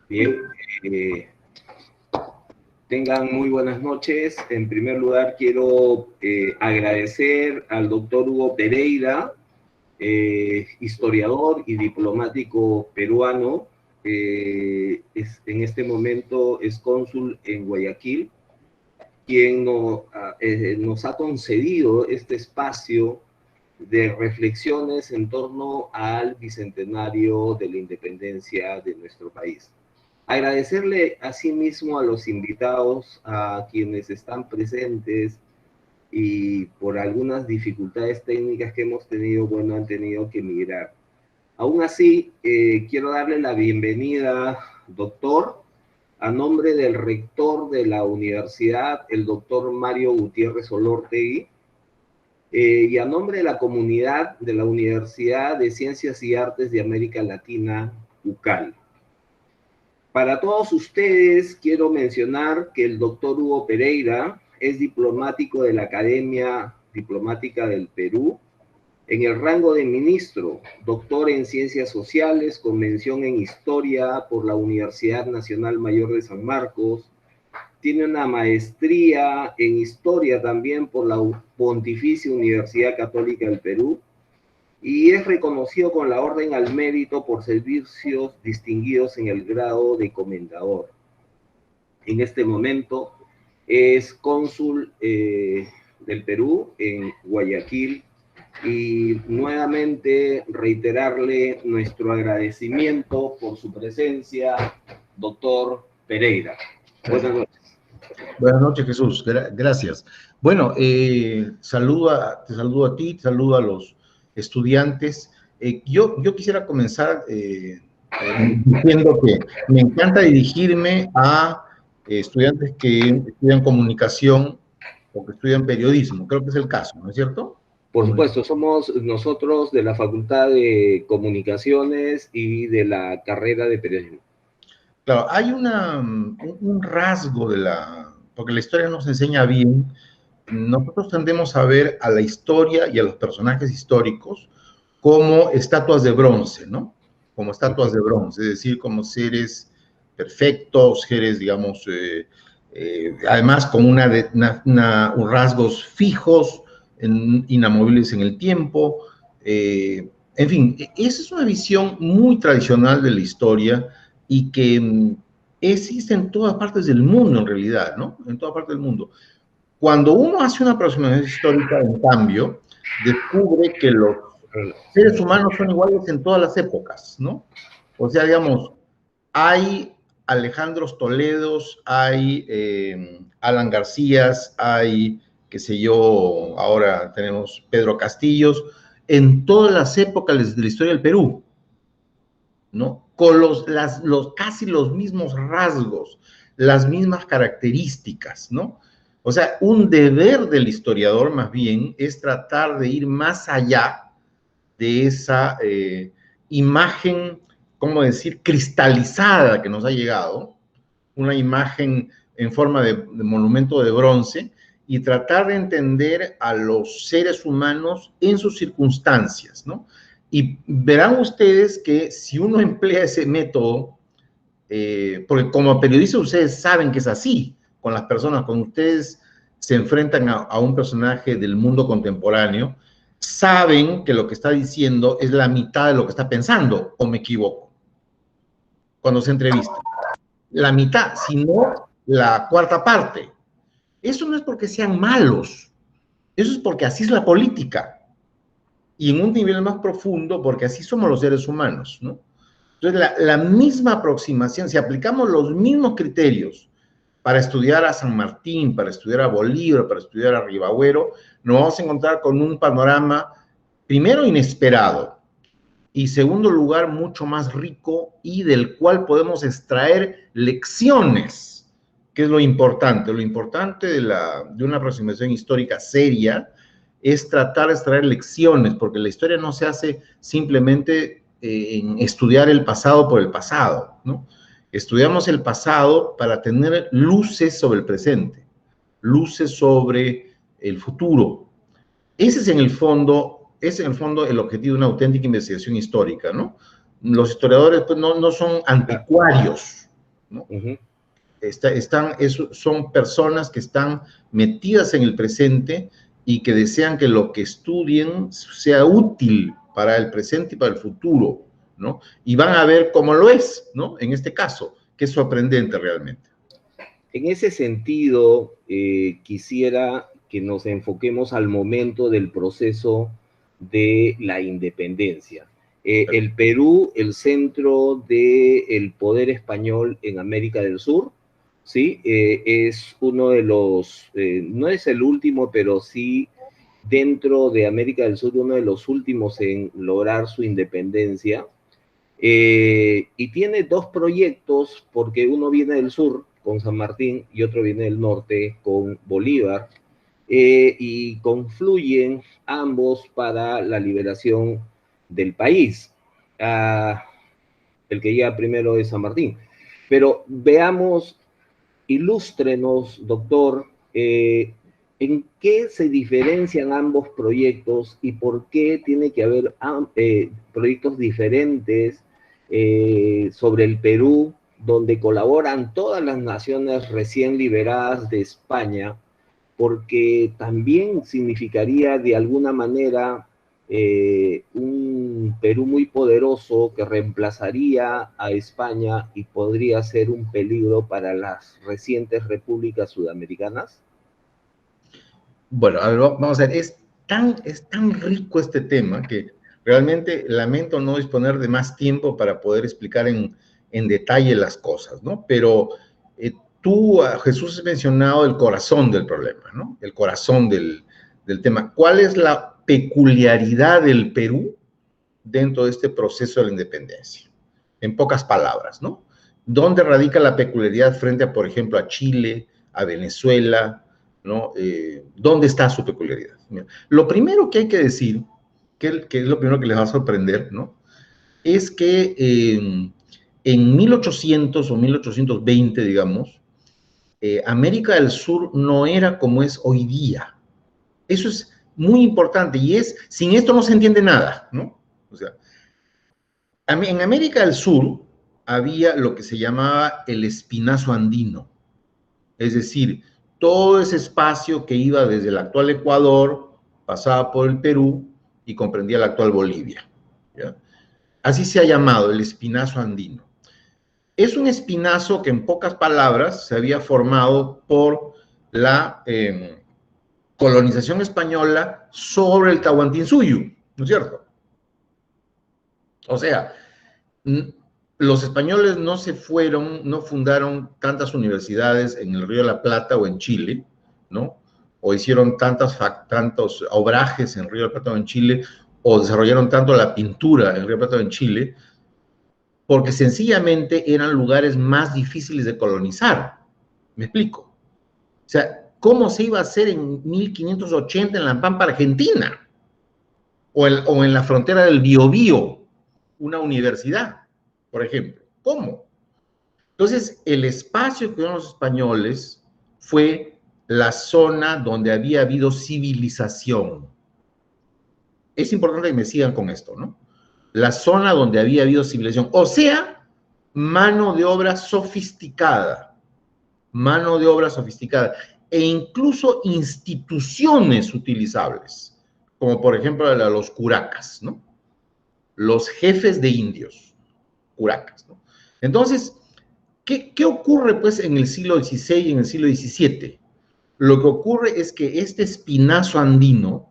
Bien, eh, tengan muy buenas noches. En primer lugar, quiero agradecer al doctor Hugo Pereira, historiador y diplomático peruano. En este momento es cónsul en Guayaquil, quien nos ha concedido este espacio de reflexiones en torno al bicentenario de la independencia de nuestro país. Agradecerle asimismo a los invitados, a quienes están presentes y por algunas dificultades técnicas que hemos tenido, bueno, han tenido que emigrar. Aún así, quiero darle la bienvenida, doctor, a nombre del rector de la universidad, el doctor Mario Gutiérrez Olortegui, y a nombre de la comunidad de la Universidad de Ciencias y Artes de América Latina, UCAL. Para todos ustedes, quiero mencionar que el doctor Hugo Pereira es diplomático de la Academia Diplomática del Perú, en el rango de ministro, doctor en Ciencias Sociales, con mención en Historia por la Universidad Nacional Mayor de San Marcos. Tiene una maestría en Historia también por la Pontificia Universidad Católica del Perú y es reconocido con la Orden al Mérito por servicios distinguidos en el grado de comendador. En este momento es cónsul del Perú en Guayaquil, y nuevamente reiterarle nuestro agradecimiento por su presencia, doctor Pereira. Buenas noches. Buenas noches, Jesús. Gracias. Bueno, te saludo a ti, te saludo a los estudiantes. Yo quisiera comenzar diciendo que me encanta dirigirme a estudiantes que estudian comunicación o que estudian periodismo. Creo que es el caso, ¿no es cierto? Por supuesto, somos nosotros de la Facultad de Comunicaciones y de la carrera de periodismo. Claro, hay un rasgo porque la historia nos enseña bien. Nosotros tendemos a ver a la historia y a los personajes históricos como estatuas de bronce, ¿no? Como estatuas de bronce, es decir, como seres perfectos, seres, digamos, además con unos rasgos fijos, inamovibles en el tiempo. En fin, esa es una visión muy tradicional de la historia y que existe en todas partes del mundo, en realidad, ¿no? En todas partes del mundo. Cuando uno hace una aproximación histórica, en cambio, descubre que los seres humanos son iguales en todas las épocas, ¿no? O sea, digamos, hay Alejandros Toledos, hay Alan Garcías, hay, qué sé yo, ahora tenemos Pedro Castillos, en todas las épocas de la historia del Perú, ¿no? Con casi los mismos rasgos, las mismas características, ¿no? O sea, un deber del historiador más bien es tratar de ir más allá de esa imagen, ¿cómo decir?, cristalizada que nos ha llegado, una imagen en forma de monumento de bronce, y tratar de entender a los seres humanos en sus circunstancias, ¿no? Y verán ustedes que si uno emplea ese método, porque como periodistas ustedes saben que es así, con las personas, cuando ustedes se enfrentan a un personaje del mundo contemporáneo, saben que lo que está diciendo es la mitad de lo que está pensando, o me equivoco, cuando se entrevista. La mitad, sino la cuarta parte. Eso no es porque sean malos, eso es porque así es la política. Y en un nivel más profundo, porque así somos los seres humanos, ¿no? Entonces, la misma aproximación, si aplicamos los mismos criterios para estudiar a San Martín, para estudiar a Bolívar, para estudiar a Ribagüero, nos vamos a encontrar con un panorama, primero, inesperado, y segundo lugar, mucho más rico y del cual podemos extraer lecciones, que es lo importante. Lo importante de una aproximación histórica seria es tratar de extraer lecciones, porque la historia no se hace simplemente en estudiar el pasado por el pasado, ¿no? Estudiamos el pasado para tener luces sobre el presente, luces sobre el futuro. Ese es en el fondo el objetivo de una auténtica investigación histórica, ¿no? Los historiadores pues, no son anticuarios, ¿no? Ujú. Son personas que están metidas en el presente y que desean que lo que estudien sea útil para el presente y para el futuro, ¿no? Y van a ver cómo lo es, ¿no? En este caso, que es sorprendente realmente. En ese sentido, quisiera que nos enfoquemos al momento del proceso de la independencia. El Perú, el centro del poder español en América del Sur, ¿sí? Es uno de los, no es el último, pero sí dentro de América del Sur, uno de los últimos en lograr su independencia. Y tiene dos proyectos, porque uno viene del sur con San Martín y otro viene del norte con Bolívar, y confluyen ambos para la liberación del país. El que llega primero es San Martín. Pero veamos, ilústrenos, doctor, ¿en qué se diferencian ambos proyectos y por qué tiene que haber proyectos diferentes sobre el Perú, donde colaboran todas las naciones recién liberadas de España? Porque también significaría de alguna manera un Perú muy poderoso que reemplazaría a España y podría ser un peligro para las recientes repúblicas sudamericanas. Bueno, a ver, vamos a ver, es tan rico este tema que realmente lamento no disponer de más tiempo para poder explicar en detalle las cosas, ¿no? Pero tú, Jesús, has mencionado el corazón del problema, ¿no? El corazón del tema. ¿Cuál es la peculiaridad del Perú dentro de este proceso de la independencia? En pocas palabras, ¿no? ¿Dónde radica la peculiaridad frente a, por ejemplo, a Chile, a Venezuela, ¿no? ¿Dónde está su peculiaridad? Mira, lo primero que hay que decir, que es lo primero que les va a sorprender, ¿no? Es que en 1800 o 1820, digamos, América del Sur no era como es hoy día. Eso es muy importante y sin esto no se entiende nada, ¿no? O sea, en América del Sur había lo que se llamaba el espinazo andino, es decir, todo ese espacio que iba desde el actual Ecuador, pasaba por el Perú y comprendía la actual Bolivia, ¿ya? Así se ha llamado el espinazo andino. Es un espinazo que en pocas palabras se había formado por la colonización española sobre el Tahuantinsuyo, ¿no es cierto? O sea, los españoles no se fueron, no fundaron tantas universidades en el Río de la Plata o en Chile, ¿no? O hicieron tantos obrajes en Río de la Plata o en Chile, o desarrollaron tanto la pintura en Río de la Plata o en Chile, porque sencillamente eran lugares más difíciles de colonizar. ¿Me explico? O sea, ¿cómo se iba a hacer en 1580 en La Pampa, Argentina? O en la frontera del Biobío, una universidad, por ejemplo. ¿Cómo? Entonces, el espacio que dieron los españoles fue la zona donde había habido civilización. Es importante que me sigan con esto, ¿no? La zona donde había habido civilización. O sea, mano de obra sofisticada. Mano de obra sofisticada. E incluso instituciones utilizables. Como por ejemplo los curacas, ¿no? Los jefes de indios. Curacas, ¿no? Entonces, ¿qué ocurre pues en el siglo XVI y en el siglo XVII? Lo que ocurre es que este espinazo andino,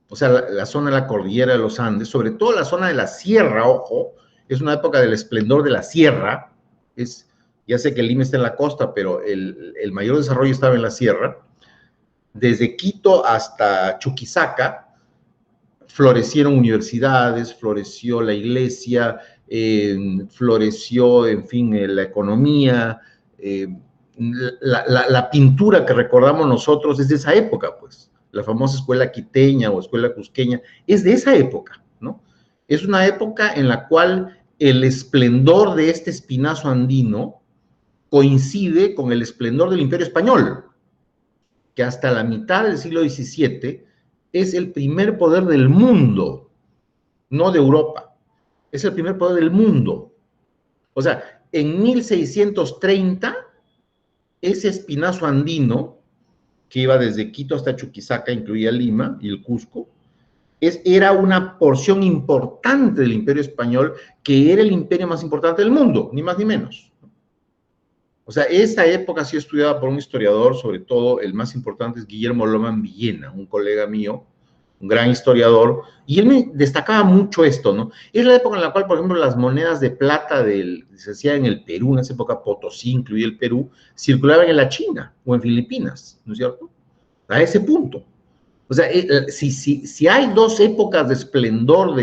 o sea, la zona de la cordillera de los Andes, sobre todo la zona de la sierra, ojo, es una época del esplendor de la sierra, ya sé que el Lima está en la costa, pero el mayor desarrollo estaba en la sierra, desde Quito hasta Chuquisaca, florecieron universidades, floreció la iglesia, floreció, en fin, la economía, la pintura que recordamos nosotros es de esa época, pues. La famosa escuela quiteña o escuela cusqueña es de esa época, ¿no? Es una época en la cual el esplendor de este espinazo andino coincide con el esplendor del Imperio Español, que hasta la mitad del siglo XVII es el primer poder del mundo, no de Europa, es el primer poder del mundo. O sea, en 1630, ese espinazo andino, que iba desde Quito hasta Chuquisaca, incluía Lima y el Cusco, era una porción importante del Imperio Español, que era el imperio más importante del mundo, ni más ni menos. O sea, esa época ha sido estudiada por un historiador, sobre todo el más importante es Guillermo Loman Villena, un colega mío, un gran historiador, y él me destacaba mucho esto, ¿no? Es la época en la cual, por ejemplo, las monedas de plata se hacían en el Perú, en esa época Potosí incluía el Perú, circulaban en la China o en Filipinas, ¿no es cierto? A ese punto. O sea, si hay dos épocas de esplendor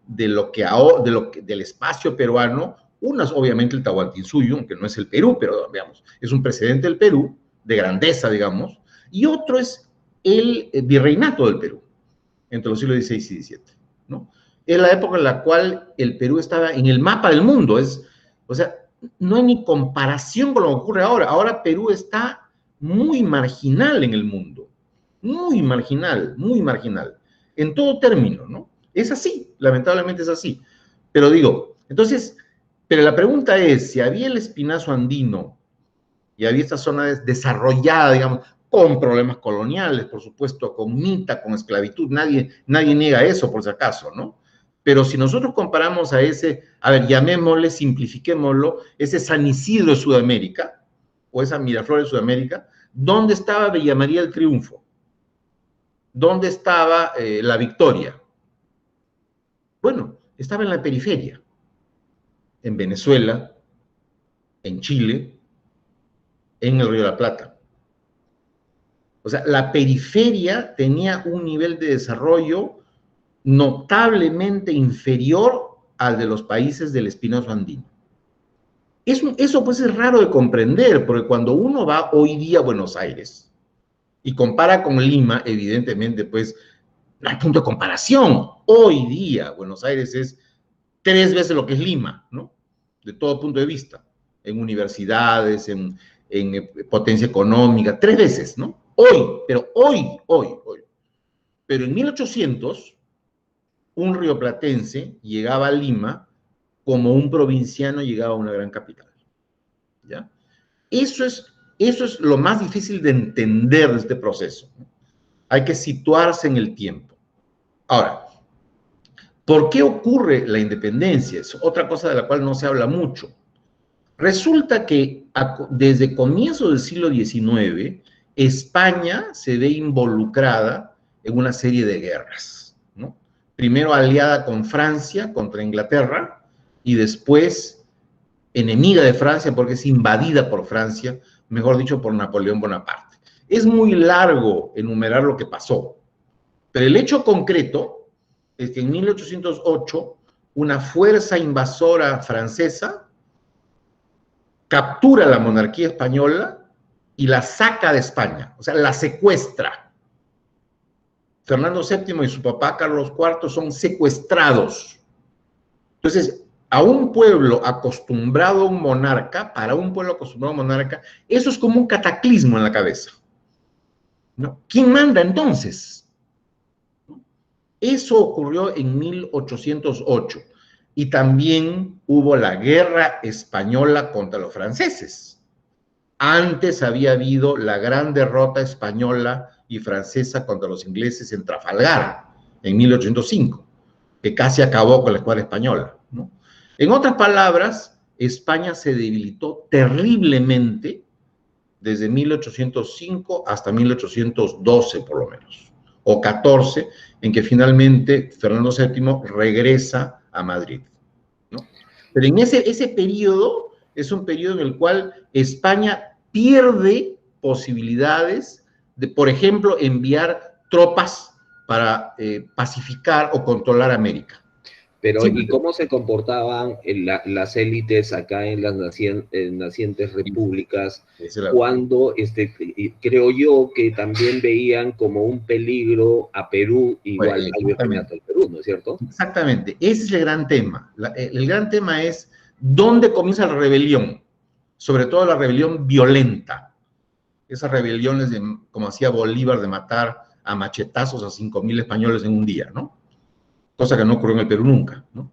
del espacio peruano, una es obviamente el Tahuantinsuyo, aunque no es el Perú, pero veamos, es un precedente del Perú, de grandeza, digamos, y otro es el virreinato del Perú, entre los siglos XVI y XVII, ¿no? Es la época en la cual el Perú estaba en el mapa del mundo, o sea, no hay ni comparación con lo que ocurre ahora. Ahora Perú está muy marginal en el mundo, muy marginal, en todo término, ¿no? Es así, lamentablemente es así. Pero digo, entonces, pero la pregunta es, si había el espinazo andino y había esta zona desarrollada, digamos, con problemas coloniales, por supuesto, con mita, con esclavitud, nadie niega eso, por si acaso, ¿no? Pero si nosotros comparamos a ese, a ver, llamémosle, simplifiquémoslo, ese San Isidro de Sudamérica, o esa Miraflores de Sudamérica, ¿dónde estaba Villa María del Triunfo? ¿Dónde estaba la Victoria? Bueno, estaba en la periferia, en Venezuela, en Chile, en el Río de la Plata. O sea, la periferia tenía un nivel de desarrollo notablemente inferior al de los países del espinazo andino. Eso pues es raro de comprender, porque cuando uno va hoy día a Buenos Aires y compara con Lima, evidentemente pues no hay punto de comparación. Hoy día Buenos Aires es 3 veces lo que es Lima, ¿no? De todo punto de vista, en universidades, en potencia económica, 3 veces, ¿no? Hoy. Pero en 1800, un rioplatense llegaba a Lima como un provinciano llegaba a una gran capital, ¿ya? Eso es lo más difícil de entender de este proceso, ¿no? Hay que situarse en el tiempo. Ahora, ¿por qué ocurre la independencia? Es otra cosa de la cual no se habla mucho. Resulta que desde comienzos del siglo XIX, España se ve involucrada en una serie de guerras, ¿no? Primero aliada con Francia contra Inglaterra y después enemiga de Francia porque es invadida por Francia, mejor dicho, por Napoleón Bonaparte. Es muy largo enumerar lo que pasó, pero el hecho concreto es que en 1808 una fuerza invasora francesa captura la monarquía española y la saca de España, o sea, la secuestra. Fernando VII y su papá Carlos IV son secuestrados. Entonces, a un pueblo acostumbrado a un monarca, para un pueblo acostumbrado a un monarca, eso es como un cataclismo en la cabeza, ¿no? ¿Quién manda entonces? Eso ocurrió en 1808 y también hubo la guerra española contra los franceses. Antes había habido la gran derrota española y francesa contra los ingleses en Trafalgar, en 1805, que casi acabó con la escuadra española, ¿no? En otras palabras, España se debilitó terriblemente desde 1805 hasta 1812, por lo menos, o 14, en que finalmente Fernando VII regresa a Madrid, ¿no? Pero en ese periodo es un periodo en el cual España pierde posibilidades de, por ejemplo, enviar tropas para pacificar o controlar América. Pero, ¿y cómo se comportaban las élites acá en las nacientes repúblicas cuando, creo yo, que también veían como un peligro a Perú igual al virreinato del Perú, ¿no es cierto? Exactamente, ese es el gran tema. El gran tema es dónde comienza la rebelión, sobre todo la rebelión violenta. Esas rebeliones, como hacía Bolívar, de matar a machetazos a 5,000 españoles en un día, ¿no? Cosa que no ocurrió en el Perú nunca, ¿no?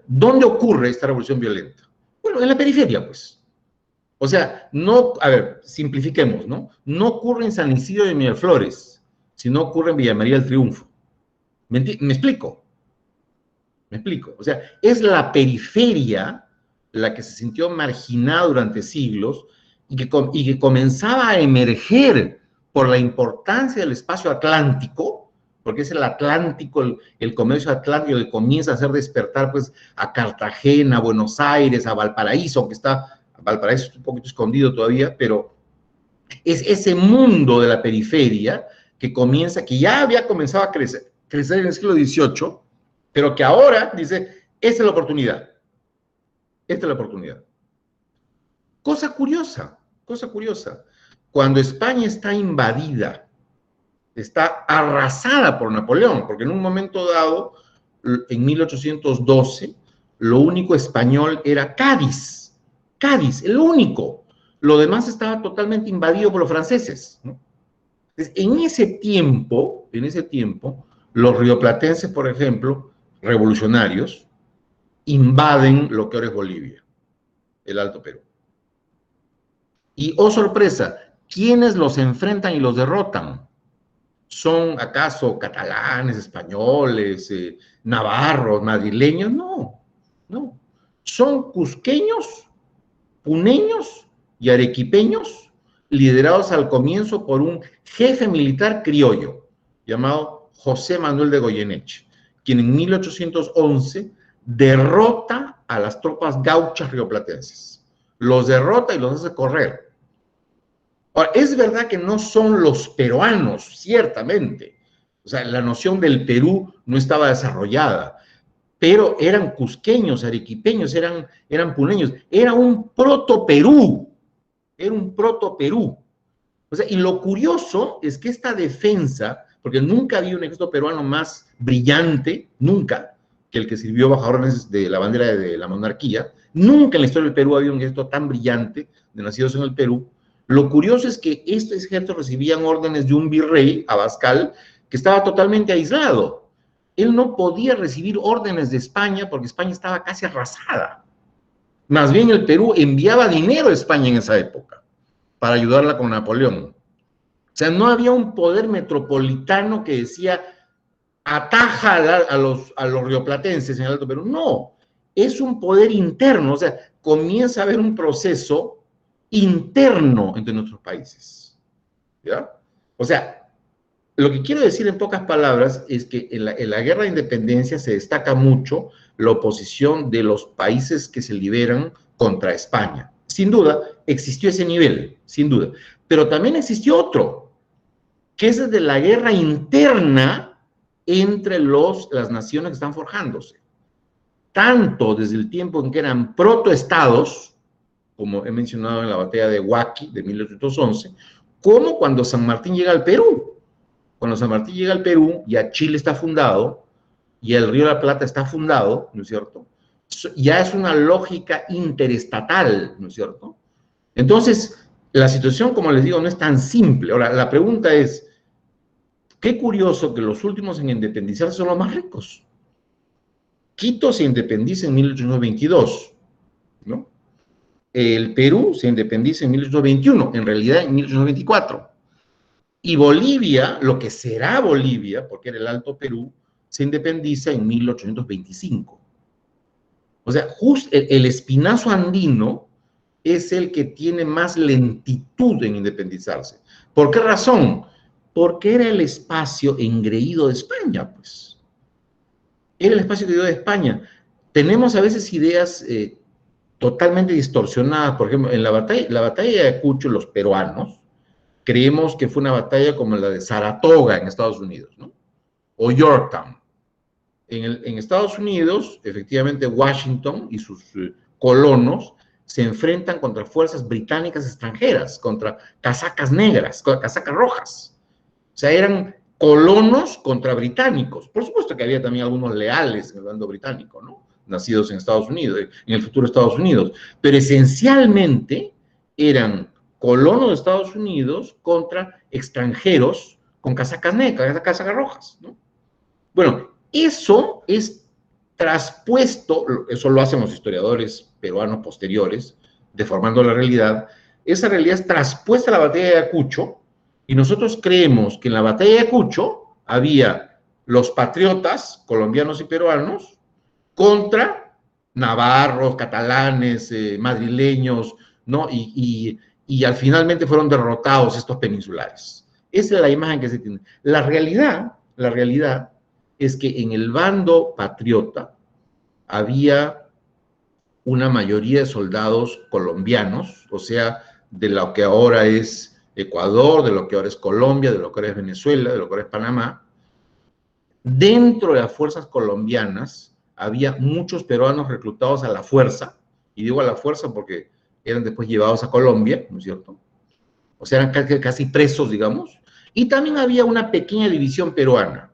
¿Dónde ocurre esta revolución violenta? Bueno, en la periferia, pues. O sea, no, a ver, simplifiquemos, ¿no? No ocurre en San Isidro de Miraflores, sino ocurre en Villa María del Triunfo. ¿Me explico? ¿Me explico? O sea, es la periferia la que se sintió marginada durante siglos y que comenzaba a emerger por la importancia del espacio atlántico, porque es el Atlántico, el comercio atlántico que comienza a hacer despertar pues, a Cartagena, a Buenos Aires, a Valparaíso, aunque está, Valparaíso está un poquito escondido todavía, pero es ese mundo de la periferia que comienza, que ya había comenzado a crecer en el siglo XVIII, pero que ahora dice, esta es la oportunidad. Esta es la oportunidad. Cosa curiosa, cosa curiosa. Cuando España está invadida, está arrasada por Napoleón, porque en un momento dado, en 1812, lo único español era Cádiz. Cádiz, el único. Lo demás estaba totalmente invadido por los franceses, ¿no? Entonces, en ese tiempo, los rioplatenses, por ejemplo, revolucionarios, invaden lo que ahora es Bolivia, el Alto Perú. Y, oh sorpresa, ¿quiénes los enfrentan y los derrotan? ¿Son acaso catalanes, españoles, navarros, madrileños? No, no. Son cusqueños, puneños y arequipeños, liderados al comienzo por un jefe militar criollo llamado José Manuel de Goyeneche, quien en 1811 derrota a las tropas gauchas rioplatenses. Los derrota y los hace correr. Ahora, es verdad que no son los peruanos, ciertamente. O sea, la noción del Perú no estaba desarrollada, pero eran cusqueños, arequipeños, eran puneños. Era un proto-Perú. Era un proto-Perú. O sea, y lo curioso es que esta defensa, porque nunca había un ejército peruano más brillante, nunca, que el que sirvió bajo órdenes de la bandera de la monarquía, nunca en la historia del Perú había un ejército tan brillante de nacidos en el Perú. Lo curioso es que estos ejércitos recibían órdenes de un virrey, Abascal, que estaba totalmente aislado. Él no podía recibir órdenes de España porque España estaba casi arrasada. Más bien el Perú enviaba dinero a España en esa época para ayudarla con Napoleón. O sea, no había un poder metropolitano que decía ataja a los rioplatenses en el Alto Perú. No, es un poder interno. O sea, comienza a haber un proceso interno entre nuestros países. ¿Ya? O sea, lo que quiero decir en pocas palabras es que en la guerra de independencia se destaca mucho la oposición de los países que se liberan contra España. Sin duda, existió ese nivel, sin duda. Pero también existió otro, que es de la guerra interna entre las naciones que están forjándose. Tanto desde el tiempo en que eran protoestados, como he mencionado en la batalla de Huaqui de 1811, como cuando San Martín llega al Perú. Cuando San Martín llega al Perú, ya Chile está fundado, y el Río de la Plata está fundado, ¿no es cierto? Ya es una lógica interestatal, ¿no es cierto? Entonces, la situación, como les digo, no es tan simple. Ahora, la pregunta es, qué curioso que los últimos en independizarse son los más ricos. Quito se independiza en 1822, ¿no? El Perú se independiza en 1821, en realidad en 1824. Y Bolivia, lo que será Bolivia, porque era el Alto Perú, se independiza en 1825. O sea, justo el espinazo andino es el que tiene más lentitud en independizarse. ¿Por qué razón? Porque era el espacio engreído de España, pues. Era el espacio engreído de España. Tenemos a veces ideas totalmente distorsionadas. Por ejemplo, en la batalla de Ayacucho, los peruanos, creemos que fue una batalla como la de Saratoga en Estados Unidos, ¿no? O Yorktown. En Estados Unidos, efectivamente, Washington y sus colonos se enfrentan contra fuerzas británicas extranjeras, contra casacas negras, contra casacas rojas. O sea, eran colonos contra británicos. Por supuesto que había también algunos leales en el bando británico, ¿no? Nacidos en Estados Unidos, en el futuro Estados Unidos. Pero esencialmente eran colonos de Estados Unidos contra extranjeros con casacas negras, casacas rojas, ¿no? Bueno, eso es traspuesto, eso lo hacen los historiadores peruanos posteriores, deformando la realidad, esa realidad es traspuesta a la batalla de Ayacucho, y nosotros creemos que en la batalla de Ayacucho había los patriotas colombianos y peruanos contra navarros, catalanes, madrileños, ¿no? Y al finalmente fueron derrotados estos peninsulares. Esa es la imagen que se tiene. La realidad es que en el bando patriota había una mayoría de soldados colombianos, o sea, de lo que ahora es Ecuador, de lo que ahora es Colombia, de lo que ahora es Venezuela, de lo que ahora es Panamá. Dentro de las fuerzas colombianas había muchos peruanos reclutados a la fuerza, y digo a la fuerza porque eran después llevados a Colombia, ¿no es cierto? O sea, eran casi presos, digamos. Y también había una pequeña división peruana,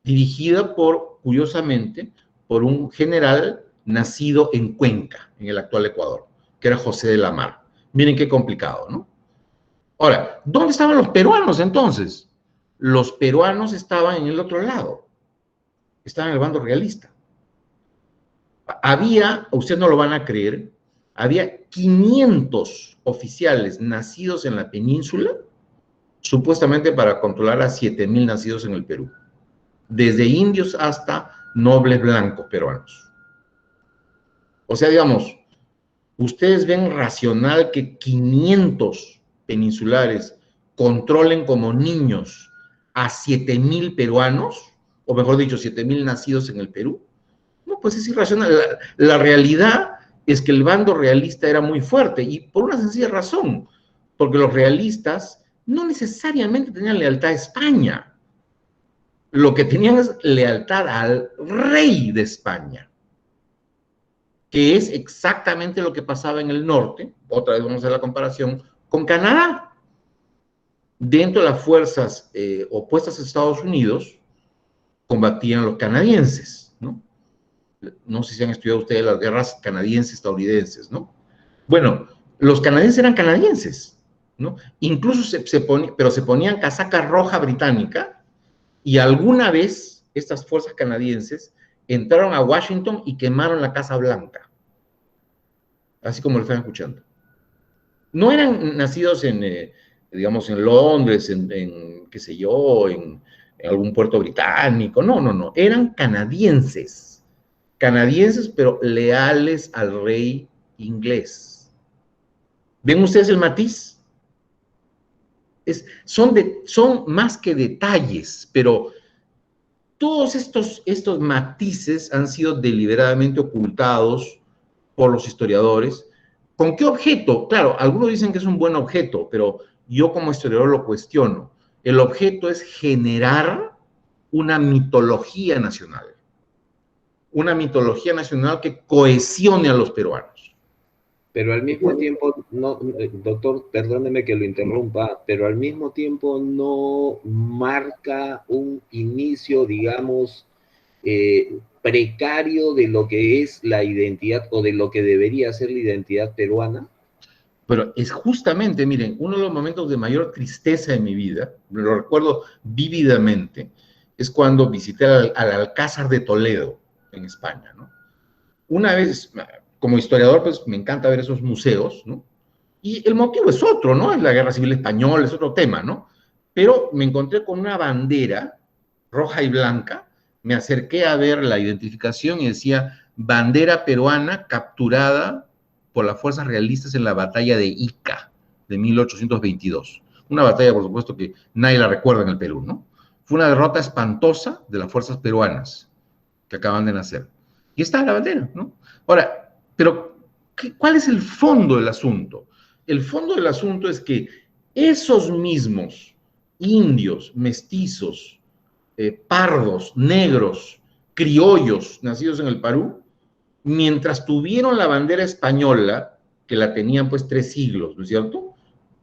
dirigida curiosamente, por un general nacido en Cuenca, en el actual Ecuador, que era José de la Mar. Miren qué complicado, ¿no? Ahora, ¿dónde estaban los peruanos entonces? Los peruanos estaban en el otro lado, estaban en el bando realista. Había, ustedes no lo van a creer, había 500 oficiales nacidos en la península, supuestamente para controlar a 7,000 nacidos en el Perú, desde indios hasta nobles blancos peruanos. O sea, digamos, ustedes ven racional que 500 peninsulares controlen como niños a 7,000 peruanos, o mejor dicho, 7,000 nacidos en el Perú. No, pues es irracional. La realidad es que el bando realista era muy fuerte, y por una sencilla razón, porque los realistas no necesariamente tenían lealtad a España. Lo que tenían es lealtad al rey de España, que es exactamente lo que pasaba en el norte. Otra vez vamos a hacer la comparación con Canadá. Dentro de las fuerzas opuestas a Estados Unidos, combatían los canadienses, ¿no? No sé si han estudiado ustedes las guerras canadienses-estadounidenses, ¿no? Bueno, los canadienses eran canadienses, ¿no? Incluso se ponían casaca roja británica, y alguna vez estas fuerzas canadienses entraron a Washington y quemaron la Casa Blanca, así como lo están escuchando. No eran nacidos digamos, en Londres, qué sé yo, en algún puerto británico, no, eran canadienses, pero leales al rey inglés. ¿Ven ustedes el matiz? Son más que detalles, pero todos estos matices han sido deliberadamente ocultados por los historiadores. ¿Con qué objeto? Claro, algunos dicen que es un buen objeto, pero yo como historiador lo cuestiono. El objeto es generar una mitología nacional que cohesione a los peruanos. Pero al mismo tiempo, no, doctor, perdóneme que lo interrumpa, pero al mismo tiempo no marca un inicio, digamos, precario de lo que es la identidad o de lo que debería ser la identidad peruana. Pero es justamente, miren, uno de los momentos de mayor tristeza de mi vida, lo recuerdo vívidamente, es cuando visité al Alcázar de Toledo, en España, ¿no? Una vez, como historiador, pues me encanta ver esos museos, ¿no? Y el motivo es otro, ¿no? Es la Guerra Civil Española, es otro tema, ¿no? Pero me encontré con una bandera roja y blanca, me acerqué a ver la identificación y decía bandera peruana capturada por las fuerzas realistas en la batalla de Ica de 1822. Una batalla, por supuesto, que nadie la recuerda en el Perú, ¿no? Fue una derrota espantosa de las fuerzas peruanas que acaban de nacer. Y está la bandera, ¿no? Ahora, pero ¿cuál es el fondo del asunto? El fondo del asunto es que esos mismos indios, mestizos, pardos, negros, criollos, nacidos en el Perú, mientras tuvieron la bandera española, que la tenían pues 3 siglos, ¿no es cierto?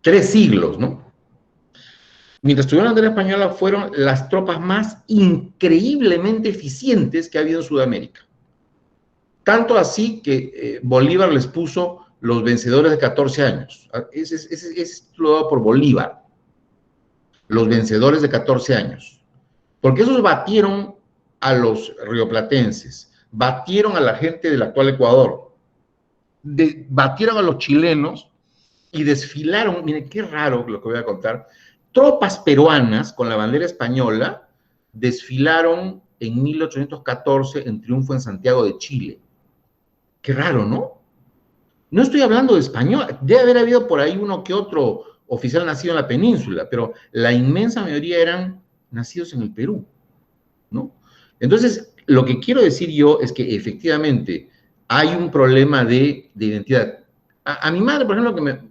3 siglos, ¿no? Mientras tuvieron la bandera española, fueron las tropas más increíblemente eficientes que ha habido en Sudamérica. Tanto así que Bolívar les puso los vencedores de 14 años. Es titulado por Bolívar. Los vencedores de 14 años. Porque esos batieron a los rioplatenses, batieron a la gente del actual Ecuador, batieron a los chilenos y desfilaron, miren qué raro lo que voy a contar, tropas peruanas con la bandera española desfilaron en 1814 en triunfo en Santiago de Chile. Qué raro, ¿no? No estoy hablando de español, debe haber habido por ahí uno que otro oficial nacido en la península, pero la inmensa mayoría eran nacidos en el Perú, ¿no? Entonces, lo que quiero decir yo es que efectivamente hay un problema de identidad. A mi madre, por ejemplo, que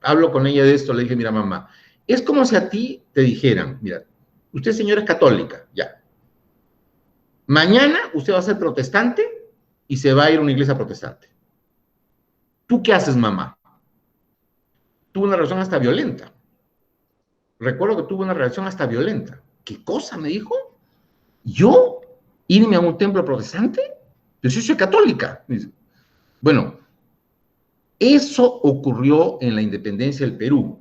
hablo con ella de esto, le dije, mira, mamá, es como si a ti te dijeran, mira, usted señora es católica, ya. Mañana usted va a ser protestante y se va a ir a una iglesia protestante. ¿Tú qué haces, mamá? Tuvo una reacción hasta violenta. Recuerdo que tuvo una reacción hasta violenta. ¿Qué cosa? Me dijo. ¿Yo irme a un templo protestante? Yo soy católica. Bueno, eso ocurrió en la independencia del Perú.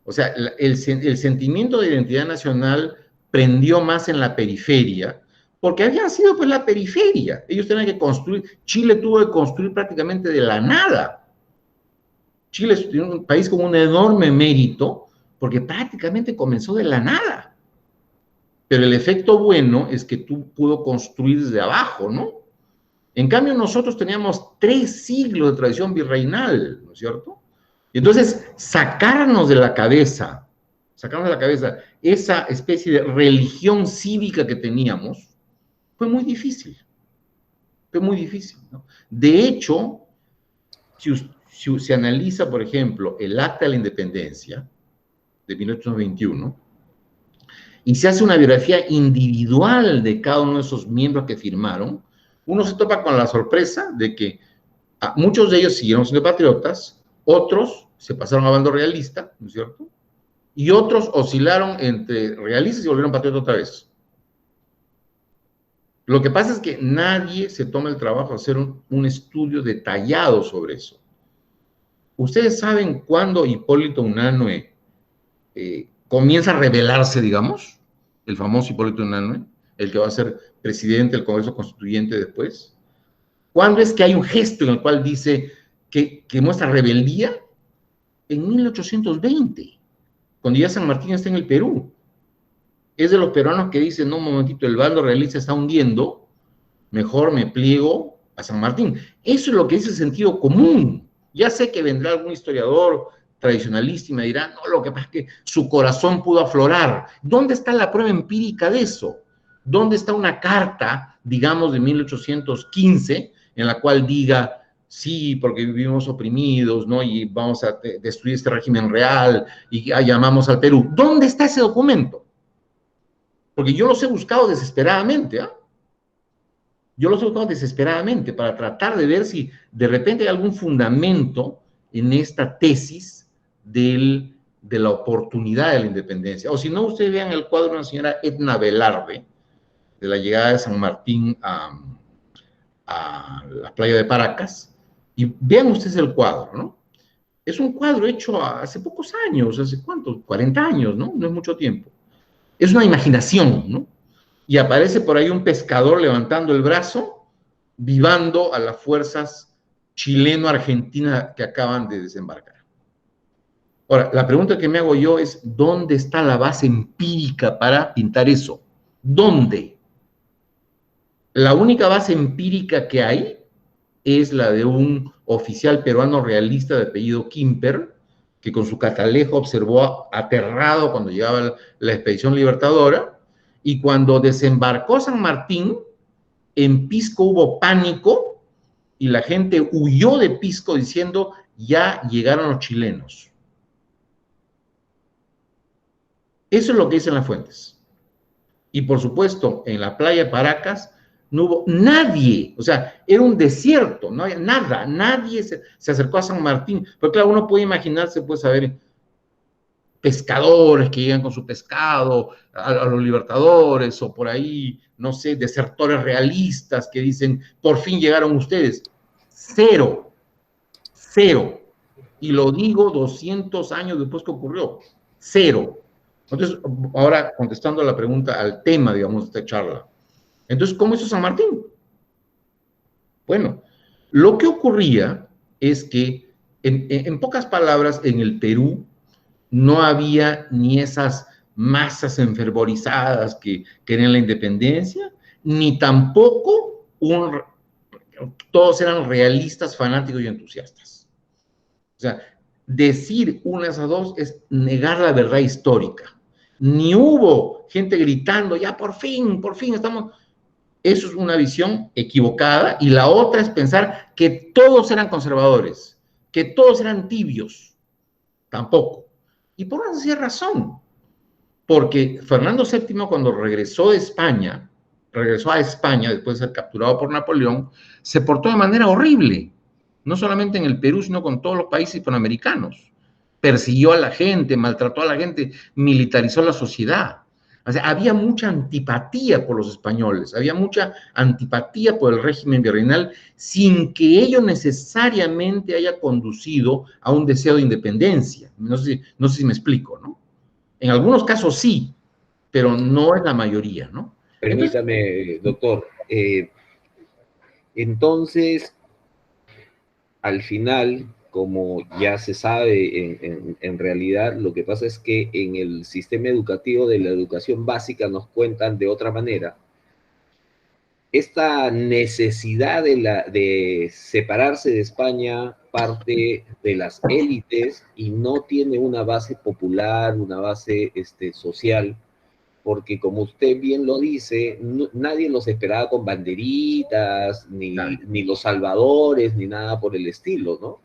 O sea, el sentimiento de identidad nacional prendió más en la periferia, porque habían sido pues la periferia. Ellos tenían que construir, Chile tuvo que construir prácticamente de la nada. Chile es un país con un enorme mérito, porque prácticamente comenzó de la nada. Pero el efecto bueno es que pudo construir desde abajo, ¿no? En cambio, nosotros teníamos 3 siglos de tradición virreinal, ¿no es cierto? Y entonces, sacarnos de la cabeza esa especie de religión cívica que teníamos, fue muy difícil. Fue muy difícil, ¿no? De hecho, si se analiza, por ejemplo, el Acta de la Independencia de 1821, y se hace una biografía individual de cada uno de esos miembros que firmaron, uno se topa con la sorpresa de que muchos de ellos siguieron siendo patriotas, otros se pasaron a bando realista, ¿no es cierto? Y otros oscilaron entre realistas y volvieron patriotas otra vez. Lo que pasa es que nadie se toma el trabajo de hacer un estudio detallado sobre eso. ¿Ustedes saben cuándo Hipólito Unanue comienza a rebelarse, digamos? El famoso Hipólito Unanue, el que va a ser presidente del Congreso Constituyente después. ¿Cuándo es que hay un gesto en el cual dice que muestra rebeldía? En 1820, cuando ya San Martín está en el Perú. Es de los peruanos que dicen, no, un momentito, el bando realista está hundiendo, mejor me pliego a San Martín. Eso es lo que dice el sentido común. Ya sé que vendrá algún historiador tradicionalista y me dirá, no, lo que pasa es que su corazón pudo aflorar. ¿Dónde está la prueba empírica de eso? ¿Dónde está una carta, digamos, de 1815, en la cual diga, sí, porque vivimos oprimidos, ¿no? Y vamos a destruir este régimen real y llamamos al Perú? ¿Dónde está ese documento? Porque yo los he buscado desesperadamente, ¿ah? Yo los he buscado desesperadamente para tratar de ver si de repente hay algún fundamento en esta tesis de la oportunidad de la independencia. O si no, ustedes vean el cuadro de una señora Edna Velarde, de la llegada de San Martín a la playa de Paracas, y vean ustedes el cuadro, ¿no? Es un cuadro hecho hace pocos años, ¿hace cuántos? 40 años, ¿no? No es mucho tiempo. Es una imaginación, ¿no? Y aparece por ahí un pescador levantando el brazo, vivando a las fuerzas chileno-argentinas que acaban de desembarcar. Ahora, la pregunta que me hago yo es, ¿dónde está la base empírica para pintar eso? ¿Dónde? La única base empírica que hay es la de un oficial peruano realista de apellido Quimper, que con su catalejo observó aterrado cuando llegaba la expedición libertadora, y cuando desembarcó San Martín, en Pisco hubo pánico y la gente huyó de Pisco diciendo, ya llegaron los chilenos. Eso es lo que dicen las fuentes. Y por supuesto, en la playa de Paracas no hubo nadie, o sea, era un desierto, no había nada, nadie se acercó a San Martín. Pero claro, uno puede imaginarse, pues, a ver, pescadores que llegan con su pescado a los libertadores, o por ahí, no sé, desertores realistas que dicen, por fin llegaron ustedes. Cero, cero. Y lo digo 200 años después que ocurrió. Cero. Entonces, ahora contestando a la pregunta, al tema, digamos, de esta charla. Entonces, ¿cómo hizo San Martín? Bueno, lo que ocurría es que, en pocas palabras, en el Perú no había ni esas masas enfervorizadas que querían la independencia, ni tampoco todos eran realistas, fanáticos y entusiastas. O sea, decir una de esas dos es negar la verdad histórica. Ni hubo gente gritando, ya por fin estamos... Eso es una visión equivocada, y la otra es pensar que todos eran conservadores, que todos eran tibios. Tampoco. Y por una sencilla razón, porque Fernando VII, cuando regresó a España después de ser capturado por Napoleón, se portó de manera horrible, no solamente en el Perú, sino con todos los países hispanoamericanos. Persiguió a la gente, maltrató a la gente, militarizó la sociedad. O sea, había mucha antipatía por los españoles, había mucha antipatía por el régimen virreinal, sin que ello necesariamente haya conducido a un deseo de independencia. No sé si me explico, ¿no? En algunos casos sí, pero no es la mayoría, ¿no? Entonces, Permítame, doctor. Entonces, al final, como ya se sabe, en realidad lo que pasa es que en el sistema educativo de la educación básica nos cuentan de otra manera. Esta necesidad de separarse de España parte de las élites y no tiene una base popular, una base social, porque como usted bien lo dice, nadie los esperaba con banderitas, ni los salvadores, ni nada por el estilo, ¿no?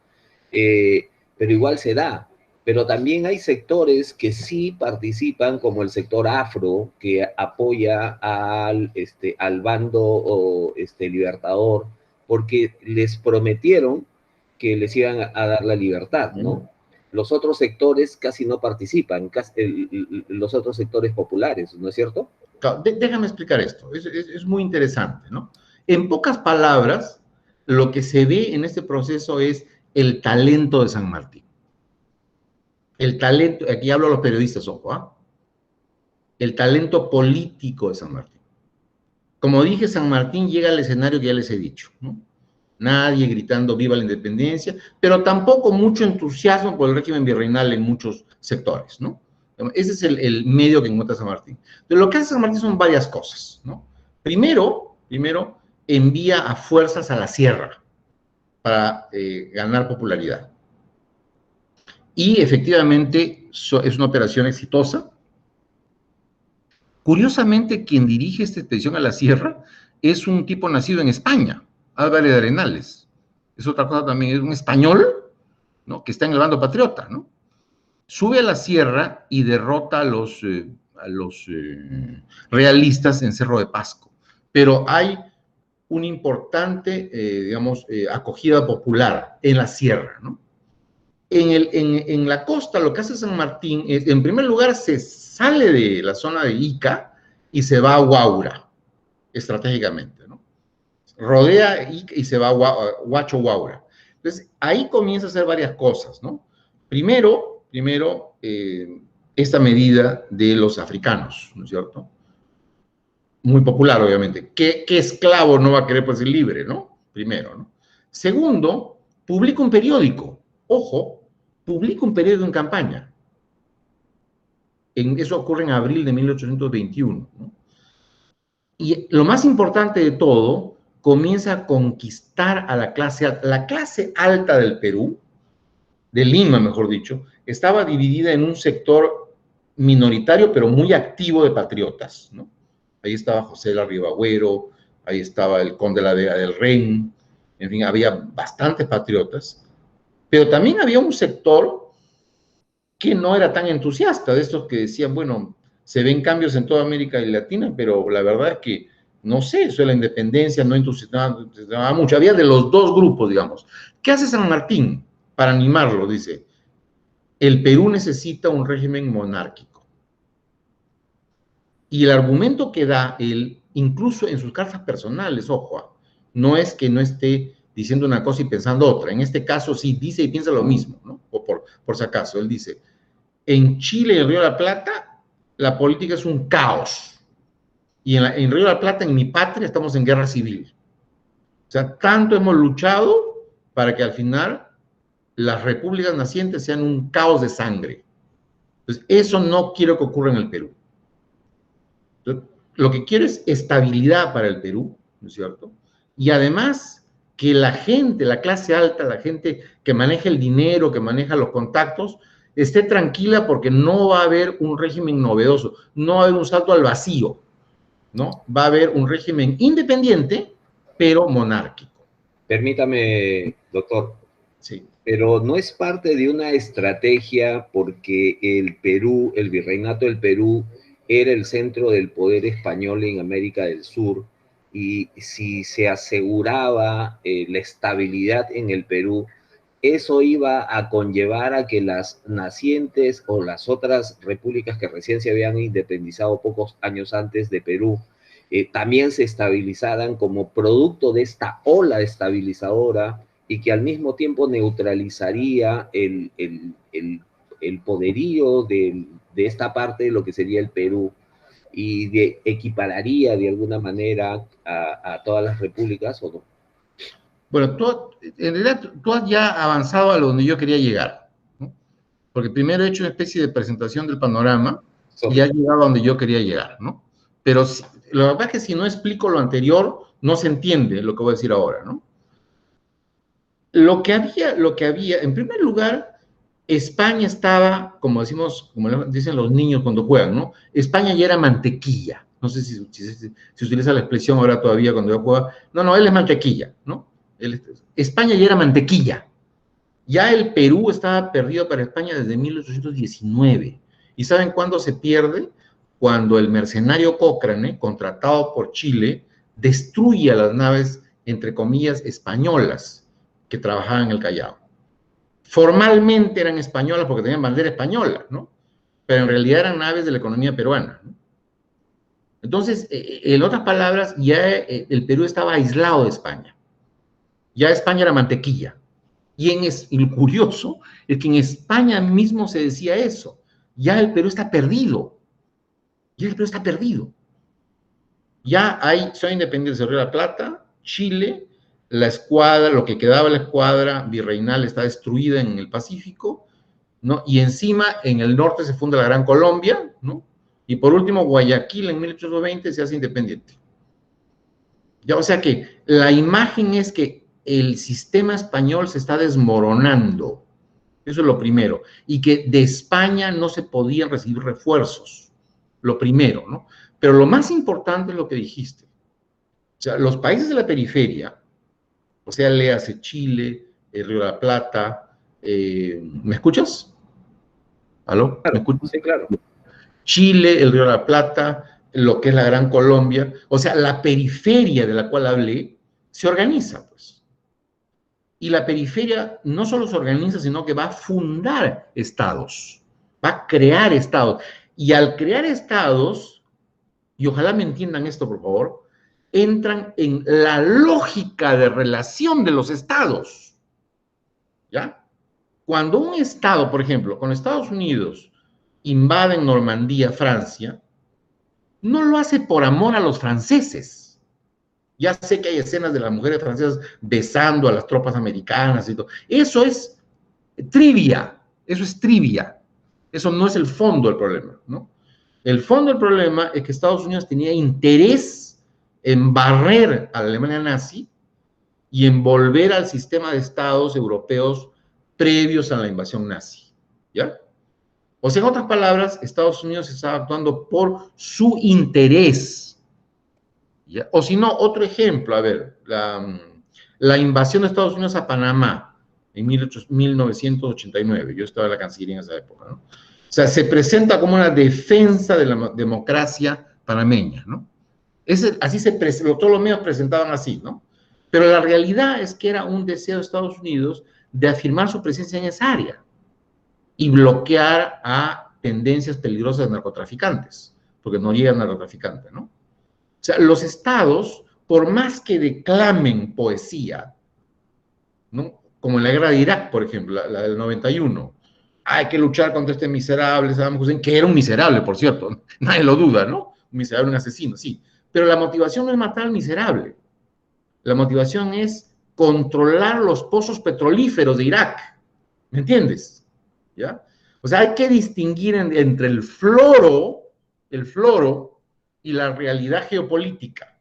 Pero igual se da. Pero también hay sectores que sí participan, como el sector afro, que apoya al bando libertador, porque les prometieron que les iban a dar la libertad, ¿no? Los otros sectores casi no participan, los otros sectores populares, ¿no es cierto? Déjame explicar esto, es muy interesante, ¿no? En pocas palabras, lo que se ve en este proceso es el talento de San Martín. El talento, aquí hablo a los periodistas, ojo, ¿ah? El talento político de San Martín. Como dije, San Martín llega al escenario que ya les he dicho, ¿no? Nadie gritando viva la independencia, pero tampoco mucho entusiasmo por el régimen virreinal en muchos sectores, ¿no? Ese es el medio que encuentra San Martín. Pero lo que hace San Martín son varias cosas, ¿no? Primero envía a fuerzas a la sierra para ganar popularidad. Y efectivamente es una operación exitosa. Curiosamente, quien dirige esta expedición a la sierra es un tipo nacido en España, Álvarez de Arenales. Es otra cosa también, es un español, ¿no?, que está en el bando patriota, ¿no? Sube a la sierra y derrota a los realistas en Cerro de Pasco. Pero hay una importante, acogida popular en la sierra, ¿no? En la costa, lo que hace San Martín es, en primer lugar, se sale de la zona de Ica y se va a Huaura, estratégicamente, ¿no? Rodea Ica y se va a Huacho Huaura. Entonces, ahí comienza a hacer varias cosas, ¿no? Primero, esta medida de los africanos, ¿no es cierto? Muy popular, obviamente. ¿Qué esclavo no va a querer pues ser libre, no? Primero, ¿no? Segundo, publica un periódico. Ojo, publica un periódico en campaña. Eso ocurre en abril de 1821, ¿no? Y lo más importante de todo, comienza a conquistar a la clase alta del Perú, de Lima, mejor dicho, estaba dividida en un sector minoritario, pero muy activo de patriotas, ¿no? Ahí estaba José de la Ribagüero, ahí estaba el conde de la Vega del Ren, en fin, había bastantes patriotas, pero también había un sector que no era tan entusiasta, de estos que decían, bueno, se ven cambios en toda América Latina, pero la verdad es que, no sé, eso de la independencia no entusiasmaba mucho. Había de los dos grupos, digamos. ¿Qué hace San Martín para animarlo? Dice, el Perú necesita un régimen monárquico. Y el argumento que da él, incluso en sus cartas personales, ojo, no es que no esté diciendo una cosa y pensando otra. En este caso sí dice y piensa lo mismo, ¿no? O por si acaso, él dice, en Chile y el Río de la Plata, la política es un caos. Y en Río de la Plata, en mi patria, estamos en guerra civil. O sea, tanto hemos luchado para que al final las repúblicas nacientes sean un caos de sangre. Entonces, eso no quiero que ocurra en el Perú. Entonces, lo que quiero es estabilidad para el Perú, ¿no es cierto? Y además que la gente, la clase alta, la gente que maneja el dinero, que maneja los contactos, esté tranquila porque no va a haber un régimen novedoso, no va a haber un salto al vacío, ¿no? Va a haber un régimen independiente, pero monárquico. Permítame, doctor, Sí. pero no es parte de una estrategia porque el Perú, el virreinato del Perú, era el centro del poder español en América del Sur, y si se aseguraba la estabilidad en el Perú, eso iba a conllevar a que las nacientes o las otras repúblicas que recién se habían independizado pocos años antes de Perú, también se estabilizaran como producto de esta ola estabilizadora, y que al mismo tiempo neutralizaría el poderío de esta parte de lo que sería el Perú, y equipararía de alguna manera a todas las repúblicas, ¿o no? Bueno, en realidad tú has ya avanzado a donde yo quería llegar, ¿no? Porque primero he hecho una especie de presentación del panorama y has llegado a donde yo quería llegar, ¿no? Pero lo que pasa es que si no explico lo anterior, no se entiende lo que voy a decir ahora, ¿no? Lo que había, en primer lugar, España estaba, como decimos, como dicen los niños cuando juegan, ¿no? España ya era mantequilla. No sé si utiliza la expresión ahora todavía cuando yo juego. No, él es mantequilla, ¿no? España ya era mantequilla. Ya el Perú estaba perdido para España desde 1819. ¿Y saben cuándo se pierde? Cuando el mercenario Cochrane, contratado por Chile, destruye a las naves, entre comillas, españolas que trabajaban en el Callao. Formalmente eran españolas porque tenían bandera española, ¿no? Pero en realidad eran naves de la economía peruana, ¿no? Entonces, en otras palabras, ya el Perú estaba aislado de España. Ya España era mantequilla. Y lo curioso es que en España mismo se decía eso. Ya el Perú está perdido. Ya el Perú está perdido. Ya son independientes de Río de la Plata, Chile, la escuadra, lo que quedaba de la escuadra virreinal está destruida en el Pacífico, ¿no? Y encima en el norte se funda la Gran Colombia, ¿no? Y por último Guayaquil en 1820 se hace independiente. Ya, o sea que la imagen es que el sistema español se está desmoronando. Eso es lo primero. Y que de España no se podían recibir refuerzos. Lo primero, ¿no? Pero lo más importante es lo que dijiste. O sea, los países de la periferia, o sea, léase Chile, el Río de la Plata, ¿me escuchas? ¿Aló? Claro, ¿Me escuchas? sí, claro. Chile, el Río de la Plata, lo que es la Gran Colombia, o sea, la periferia de la cual hablé, se organiza, pues. Y la periferia no solo se organiza, sino que va a fundar estados, va a crear estados. Y al crear estados, y ojalá me entiendan esto, por favor, entran en la lógica de relación de los estados. ¿Ya? Cuando un estado, por ejemplo, con Estados Unidos invade Normandía, Francia, no lo hace por amor a los franceses. Ya sé que hay escenas de las mujeres francesas besando a las tropas americanas y todo. Eso es trivia, eso es trivia. Eso no es el fondo del problema, ¿no? El fondo del problema es que Estados Unidos tenía interés en barrer a la Alemania nazi y en volver al sistema de estados europeos previos a la invasión nazi, ¿ya? O sea, en otras palabras, Estados Unidos estaba actuando por su interés, ¿ya? O si no, otro ejemplo, a ver, la invasión de Estados Unidos a Panamá en 1989, yo estaba en la Cancillería en esa época, ¿no? O sea, se presenta como una defensa de la democracia panameña, ¿no? Así todos los medios presentaban así, ¿no? Pero la realidad es que era un deseo de Estados Unidos de afirmar su presencia en esa área y bloquear a tendencias peligrosas de narcotraficantes, porque no llega narcotraficante, ¿no? O sea, los estados, por más que declamen poesía, ¿no? Como en la guerra de Irak, por ejemplo, la del 91, hay que luchar contra este miserable Saddam Hussein, que era un miserable, por cierto, nadie lo duda, ¿no? Un miserable, un asesino, sí. Pero la motivación no es matar al miserable. La motivación es controlar los pozos petrolíferos de Irak. ¿Me entiendes? ¿Ya? O sea, hay que distinguir entre el floro y la realidad geopolítica.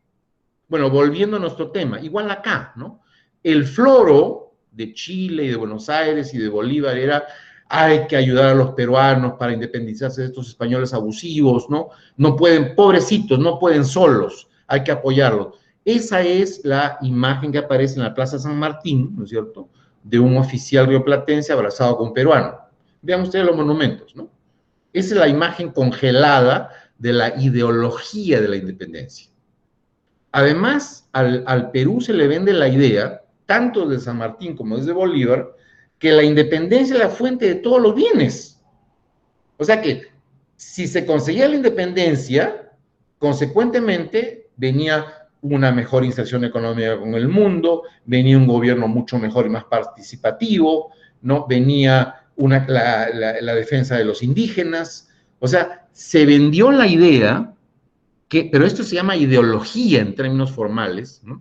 Bueno, volviendo a nuestro tema, igual acá, ¿no? El floro de Chile y de Buenos Aires y de Bolívar era: hay que ayudar a los peruanos para independizarse de estos españoles abusivos, ¿no? No pueden, pobrecitos, no pueden solos, hay que apoyarlos. Esa es la imagen que aparece en la Plaza San Martín, ¿no es cierto?, de un oficial rioplatense abrazado con un peruano. Vean ustedes los monumentos, ¿no? Esa es la imagen congelada de la ideología de la independencia. Además, al Perú se le vende la idea, tanto de San Martín como desde Bolívar, que la independencia es la fuente de todos los bienes. O sea que, si se conseguía la independencia, consecuentemente venía una mejor inserción económica con el mundo, venía un gobierno mucho mejor y más participativo, ¿no? Venía la defensa de los indígenas. O sea, se vendió la idea, pero esto se llama ideología en términos formales, ¿no?,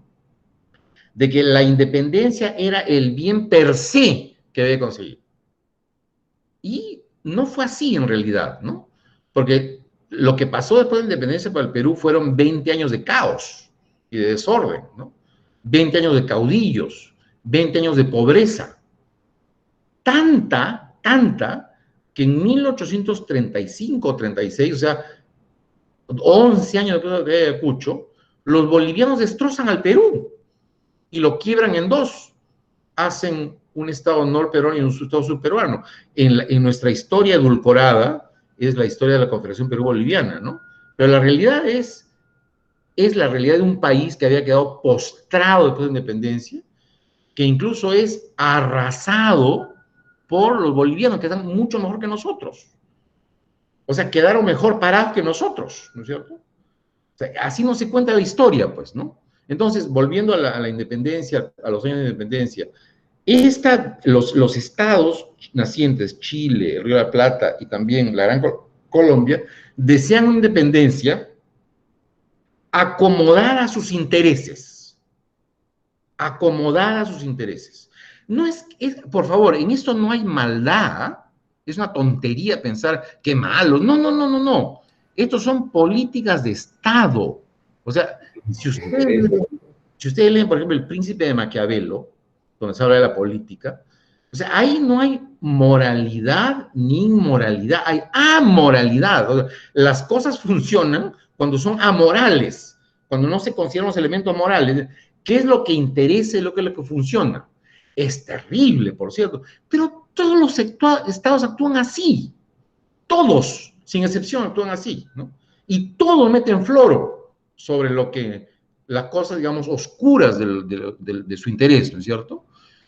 de que la independencia era el bien per se que debe conseguir. Y no fue así en realidad, ¿no? Porque lo que pasó después de la independencia para el Perú fueron 20 años de caos y de desorden, ¿no? 20 años de caudillos, 20 años de pobreza. Tanta, que en 1835 o 36, o sea, 11 años después de Ayacucho, los bolivianos destrozan al Perú y lo quiebran en dos. Hacen un Estado norperuano y un Estado subperuano. En nuestra historia edulcorada es la historia de la Confederación Perú-Boliviana, ¿no? Pero la realidad es la realidad de un país que había quedado postrado después de la independencia, que incluso es arrasado por los bolivianos, que están mucho mejor que nosotros. O sea, quedaron mejor parados que nosotros, ¿no es cierto? O sea, así no se cuenta la historia, pues, ¿no? Entonces, volviendo a la independencia, a los años de independencia, los estados nacientes, Chile, Río de la Plata y también la Gran Colombia, desean una independencia acomodada a sus intereses. Acomodada a sus intereses. No por favor, en esto no hay maldad. Es una tontería pensar que malo. No, no, no, no, no. Estos son políticas de Estado. O sea, si ustedes leen, por ejemplo, El Príncipe de Maquiavelo, donde se habla de la política, o sea, ahí no hay moralidad ni inmoralidad, hay amoralidad. O sea, las cosas funcionan cuando son amorales, cuando no se consideran los elementos morales. ¿Qué es lo que interesa y lo que es lo que funciona? Es terrible, por cierto, pero todos los estados actúan así. Todos, sin excepción, actúan así, ¿no? Y todos meten floro sobre las cosas, digamos, oscuras de su interés, ¿no es cierto?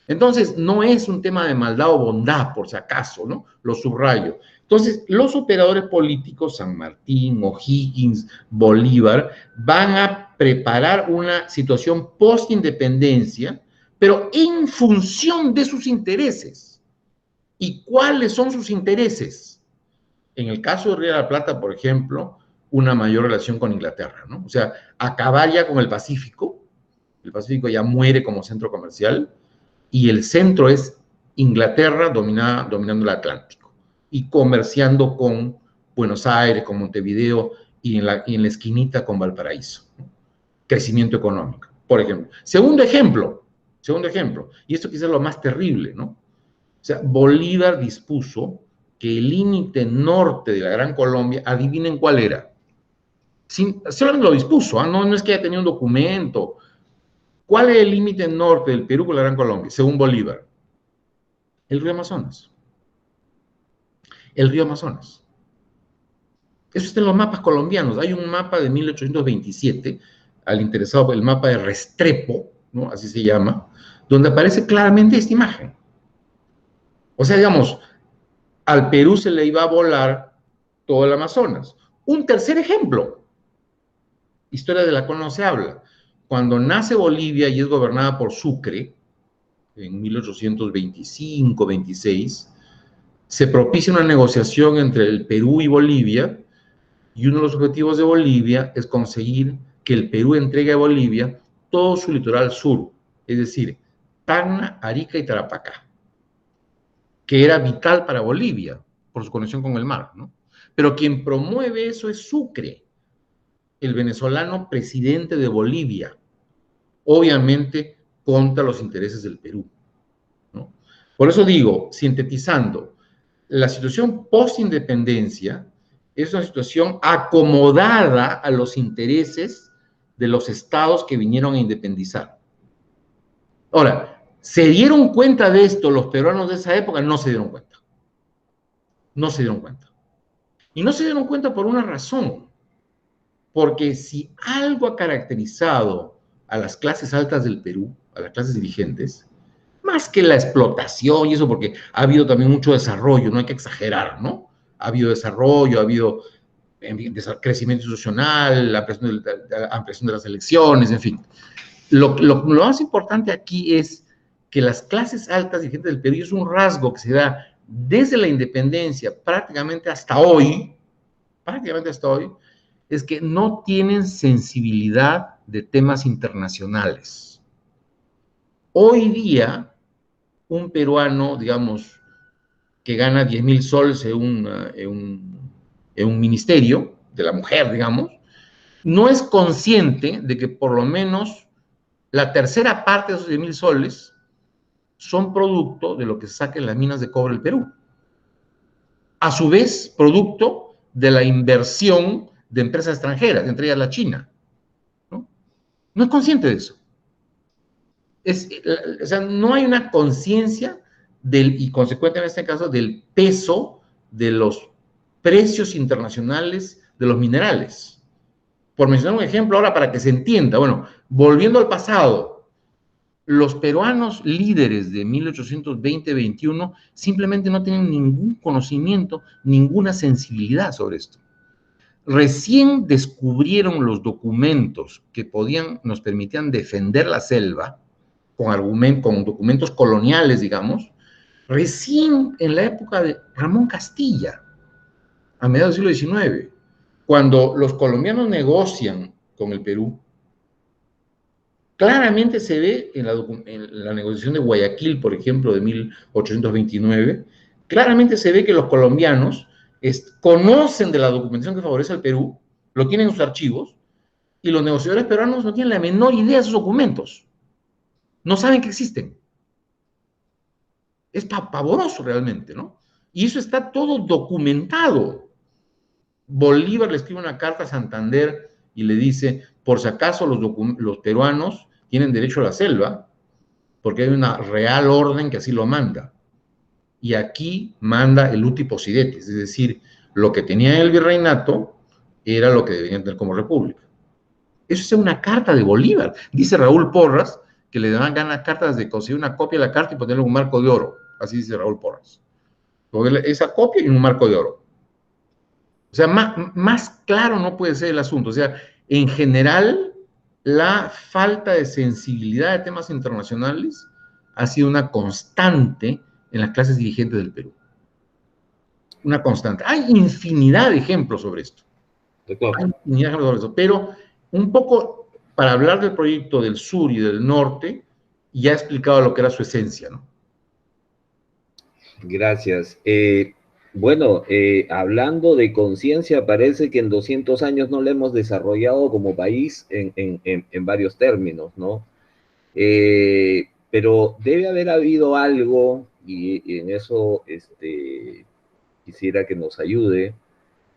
Entonces, no es un tema de maldad o bondad, por si acaso, ¿no? Lo subrayo. Entonces, los operadores políticos, San Martín, O'Higgins, Bolívar, van a preparar una situación post-independencia, pero en función de sus intereses. ¿Y cuáles son sus intereses? En el caso de Río de la Plata, por ejemplo, una mayor relación con Inglaterra, ¿no? O sea, acabar ya con el Pacífico ya muere como centro comercial, y el centro es Inglaterra dominando el Atlántico, y comerciando con Buenos Aires, con Montevideo, y en la esquinita con Valparaíso, ¿no? Crecimiento económico, por ejemplo. Segundo ejemplo, y esto quizás es lo más terrible, ¿no? O sea, Bolívar dispuso que el límite norte de la Gran Colombia, adivinen cuál era. Solamente lo dispuso, ¿eh? No es que haya tenido un documento. ¿Cuál es el límite norte del Perú con la Gran Colombia, según Bolívar? El río Amazonas. El río Amazonas. Eso está en los mapas colombianos. Hay un mapa de 1827, al interesado, el mapa de Restrepo, ¿no? Así se llama, donde aparece claramente esta imagen. O sea, digamos, al Perú se le iba a volar todo el Amazonas. Un tercer ejemplo, historia de la cual no se habla. Cuando nace Bolivia y es gobernada por Sucre, en 1825-26, se propicia una negociación entre el Perú y Bolivia, y uno de los objetivos de Bolivia es conseguir que el Perú entregue a Bolivia todo su litoral sur, es decir, Tacna, Arica y Tarapacá, que era vital para Bolivia por su conexión con el mar, ¿no? Pero quien promueve eso es Sucre, el venezolano presidente de Bolivia, obviamente contra los intereses del Perú, ¿no? Por eso digo, sintetizando, la situación post-independencia es una situación acomodada a los intereses de los estados que vinieron a independizar. Ahora, ¿se dieron cuenta de esto los peruanos de esa época? No se dieron cuenta. No se dieron cuenta. Y no se dieron cuenta por una razón. Porque si algo ha caracterizado a las clases altas del Perú, a las clases dirigentes, más que la explotación y eso, porque ha habido también mucho desarrollo, no hay que exagerar, ¿no? Ha habido desarrollo, ha habido crecimiento institucional, la ampliación de las elecciones, en fin. Lo más importante aquí es que las clases altas dirigentes del Perú, y es un rasgo que se da desde la independencia prácticamente hasta hoy, es que no tienen sensibilidad de temas internacionales. Hoy día, un peruano, digamos, que gana 10.000 soles en un ministerio de la mujer, digamos, no es consciente de que por lo menos la tercera parte de esos 10.000 soles son producto de lo que se saca en las minas de cobre del Perú. A su vez, producto de la inversión de empresas extranjeras, entre ellas la China. ¿No? No es consciente de eso. O sea, no hay una conciencia y consecuentemente en este caso, del peso de los precios internacionales de los minerales. Por mencionar un ejemplo ahora para que se entienda, bueno, volviendo al pasado, los peruanos líderes de 1820-21 simplemente no tienen ningún conocimiento, ninguna sensibilidad sobre esto. Recién descubrieron los documentos que nos permitían defender la selva con documentos coloniales, digamos, recién en la época de Ramón Castilla, a mediados del siglo XIX, cuando los colombianos negocian con el Perú, claramente se ve en la negociación de Guayaquil, por ejemplo, de 1829, claramente se ve que los colombianos conocen de la documentación que favorece al Perú, lo tienen en sus archivos, y los negociadores peruanos no tienen la menor idea de esos documentos. No saben que existen. Es pavoroso realmente, ¿no? Y eso está todo documentado. Bolívar le escribe una carta a Santander y le dice, por si acaso los peruanos tienen derecho a la selva, porque hay una real orden que así lo manda. Y aquí manda el uti possidetis, es decir, lo que tenía el virreinato era lo que deberían tener como república. Eso es una carta de Bolívar. Dice Raúl Porras que le dan ganas cartas de conseguir una copia de la carta y ponerle un marco de oro. Así dice Raúl Porras. Ponerle esa copia y un marco de oro. O sea, más claro no puede ser el asunto. O sea, en general, la falta de sensibilidad de temas internacionales ha sido una constante en las clases dirigentes del Perú. Una constante. Hay infinidad de ejemplos sobre esto. Hay infinidad de ejemplos sobre esto. Pero un poco para hablar del proyecto del sur y del norte, ya he explicado lo que era su esencia, ¿no? Gracias. Bueno, hablando de conciencia, parece que en 200 años no la hemos desarrollado como país en varios términos, ¿no? Pero debe haber habido algo, y en eso quisiera que nos ayude,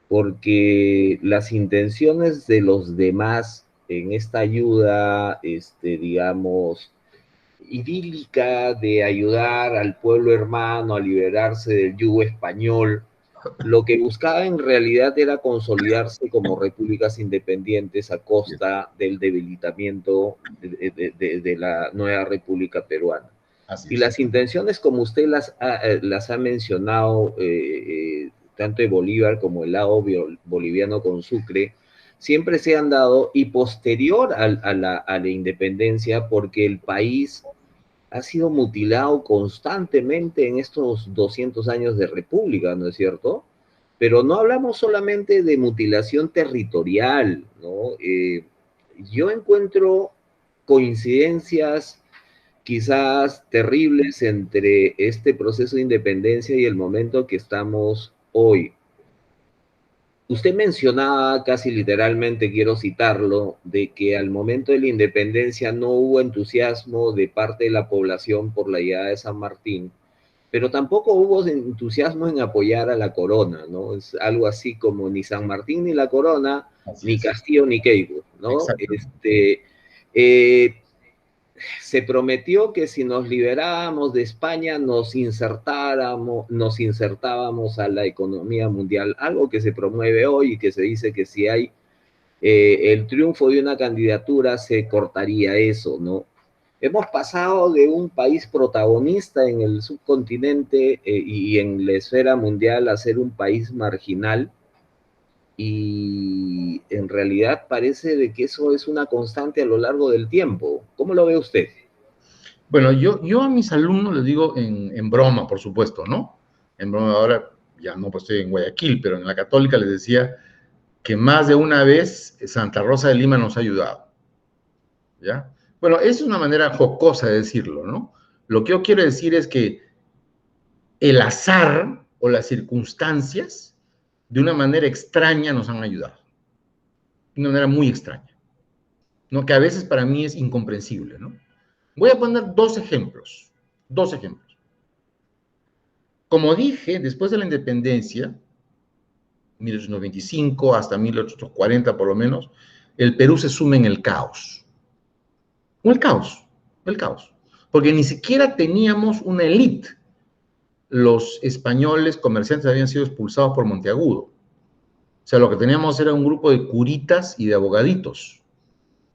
porque las intenciones de los demás en esta ayuda, digamos, idílica de ayudar al pueblo hermano a liberarse del yugo español, lo que buscaba en realidad era consolidarse como repúblicas independientes a costa del debilitamiento de la nueva república peruana. Y las intenciones, como usted las ha mencionado, tanto de Bolívar como el lado boliviano con Sucre, siempre se han dado, y posterior a la independencia, porque el país ha sido mutilado constantemente en estos 200 años de república, ¿no es cierto? Pero no hablamos solamente de mutilación territorial, ¿no? Yo encuentro coincidencias quizás terribles entre este proceso de independencia y el momento que estamos hoy. Usted mencionaba casi literalmente, quiero citarlo, de que al momento de la independencia no hubo entusiasmo de parte de la población por la llegada de San Martín, pero tampoco hubo entusiasmo en apoyar a la corona, ¿no? Es algo así como ni San Martín ni la corona, Así ni es. Castillo ni Keigo, ¿no? Exactamente. Se prometió que si nos liberábamos de España nos insertábamos a la economía mundial, algo que se promueve hoy y que se dice que si hay el triunfo de una candidatura se cortaría eso, ¿no? Hemos pasado de un país protagonista en el subcontinente y en la esfera mundial a ser un país marginal, y en realidad parece de que eso es una constante a lo largo del tiempo. ¿Cómo lo ve usted? Bueno, yo a mis alumnos les digo en broma, por supuesto, ¿no? En broma, ahora ya no, pues estoy en Guayaquil, pero en la Católica les decía que más de una vez Santa Rosa de Lima nos ha ayudado, ¿ya? Bueno, es una manera jocosa de decirlo, ¿no? Lo que yo quiero decir es que el azar o las circunstancias, de una manera extraña, nos han ayudado. De una manera muy extraña, ¿no? Que a veces para mí es incomprensible, ¿no? Voy a poner dos ejemplos, dos ejemplos. Como dije, después de la independencia, 1825 hasta 1840 por lo menos, el Perú se sume en el caos. El caos, el caos. Porque ni siquiera teníamos una élite. Los españoles comerciantes habían sido expulsados por Monteagudo. O sea, lo que teníamos era un grupo de curitas y de abogaditos,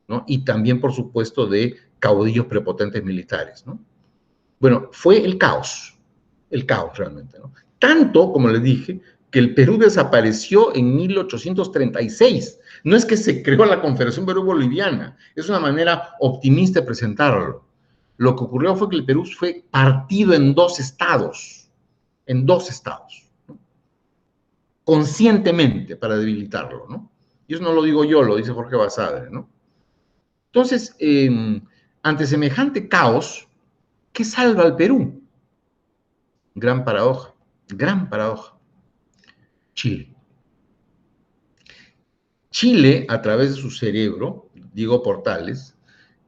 ¿no? Y también, por supuesto, de caudillos prepotentes militares, ¿no? Bueno, fue el caos realmente, ¿no? Tanto, como les dije, que el Perú desapareció en 1836. No es que se creó la Confederación Perú-Boliviana, es una manera optimista de presentarlo. Lo que ocurrió fue que el Perú fue partido en dos estados, ¿no? Conscientemente para debilitarlo, ¿no? Y eso no lo digo yo, lo dice Jorge Basadre, ¿no? Entonces, ante semejante caos, ¿qué salva al Perú? Gran paradoja, gran paradoja. Chile. Chile, a través de su cerebro, Diego Portales,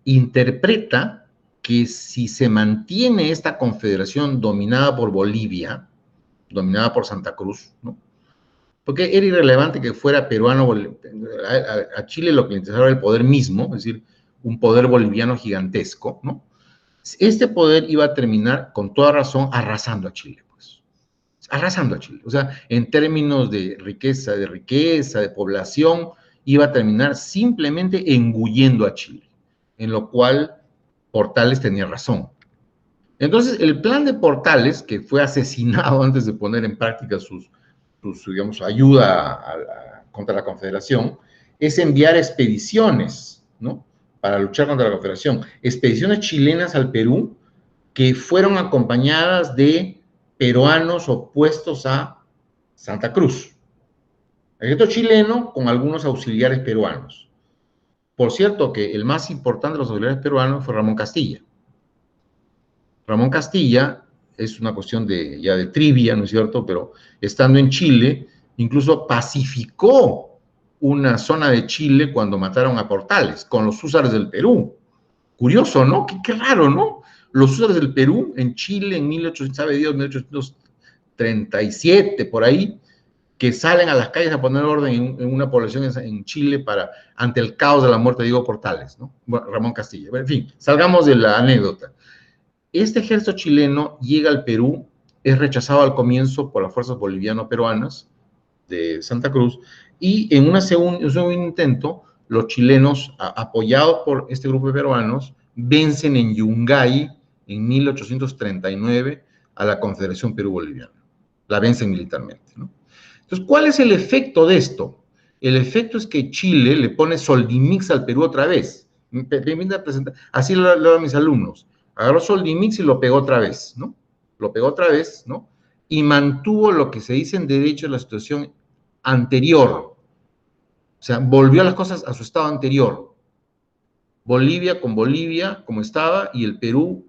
interpreta que si se mantiene esta confederación dominada por Bolivia, dominada por Santa Cruz, ¿no? Porque era irrelevante que fuera peruano, a Chile lo que le interesaba era el poder mismo, es decir, un poder boliviano gigantesco, ¿no? Este poder iba a terminar, con toda razón, arrasando a Chile, pues. Arrasando a Chile. O sea, en términos de riqueza, de población, iba a terminar simplemente engullendo a Chile, en lo cual Portales tenía razón. Entonces, el plan de Portales, que fue asesinado antes de poner en práctica digamos, ayuda contra la Confederación, es enviar expediciones, ¿no? Para luchar contra la Confederación. Expediciones chilenas al Perú que fueron acompañadas de peruanos opuestos a Santa Cruz. Ejército chileno con algunos auxiliares peruanos. Por cierto, que el más importante de los auxiliares peruanos fue Ramón Castilla. Ramón Castilla es una cuestión ya de trivia, ¿no es cierto? Pero estando en Chile, incluso pacificó una zona de Chile cuando mataron a Portales, con los húsares del Perú. Curioso, ¿no? Qué raro, ¿no? Los húsares del Perú en Chile en 1800, sabe Dios, 1837, por ahí, que salen a las calles a poner orden en una población en Chile ante el caos de la muerte de Diego Portales, ¿no? Bueno, Ramón Castilla. En fin, salgamos de la anécdota. Este ejército chileno llega al Perú, es rechazado al comienzo por las fuerzas boliviano-peruanas de Santa Cruz, y en un segundo intento, los chilenos, apoyados por este grupo de peruanos, vencen en Yungay en 1839 a la Confederación Perú-Boliviana. La vencen militarmente, ¿no? Entonces, ¿cuál es el efecto de esto? El efecto es que Chile le pone Soldimix al Perú otra vez. Así lo hago a mis alumnos. Agarró Soldimix y lo pegó otra vez, ¿no? Lo pegó otra vez, ¿no? Y mantuvo lo que se dice en derecho la situación anterior. O sea, volvió las cosas a su estado anterior. Bolivia con Bolivia, como estaba, y el Perú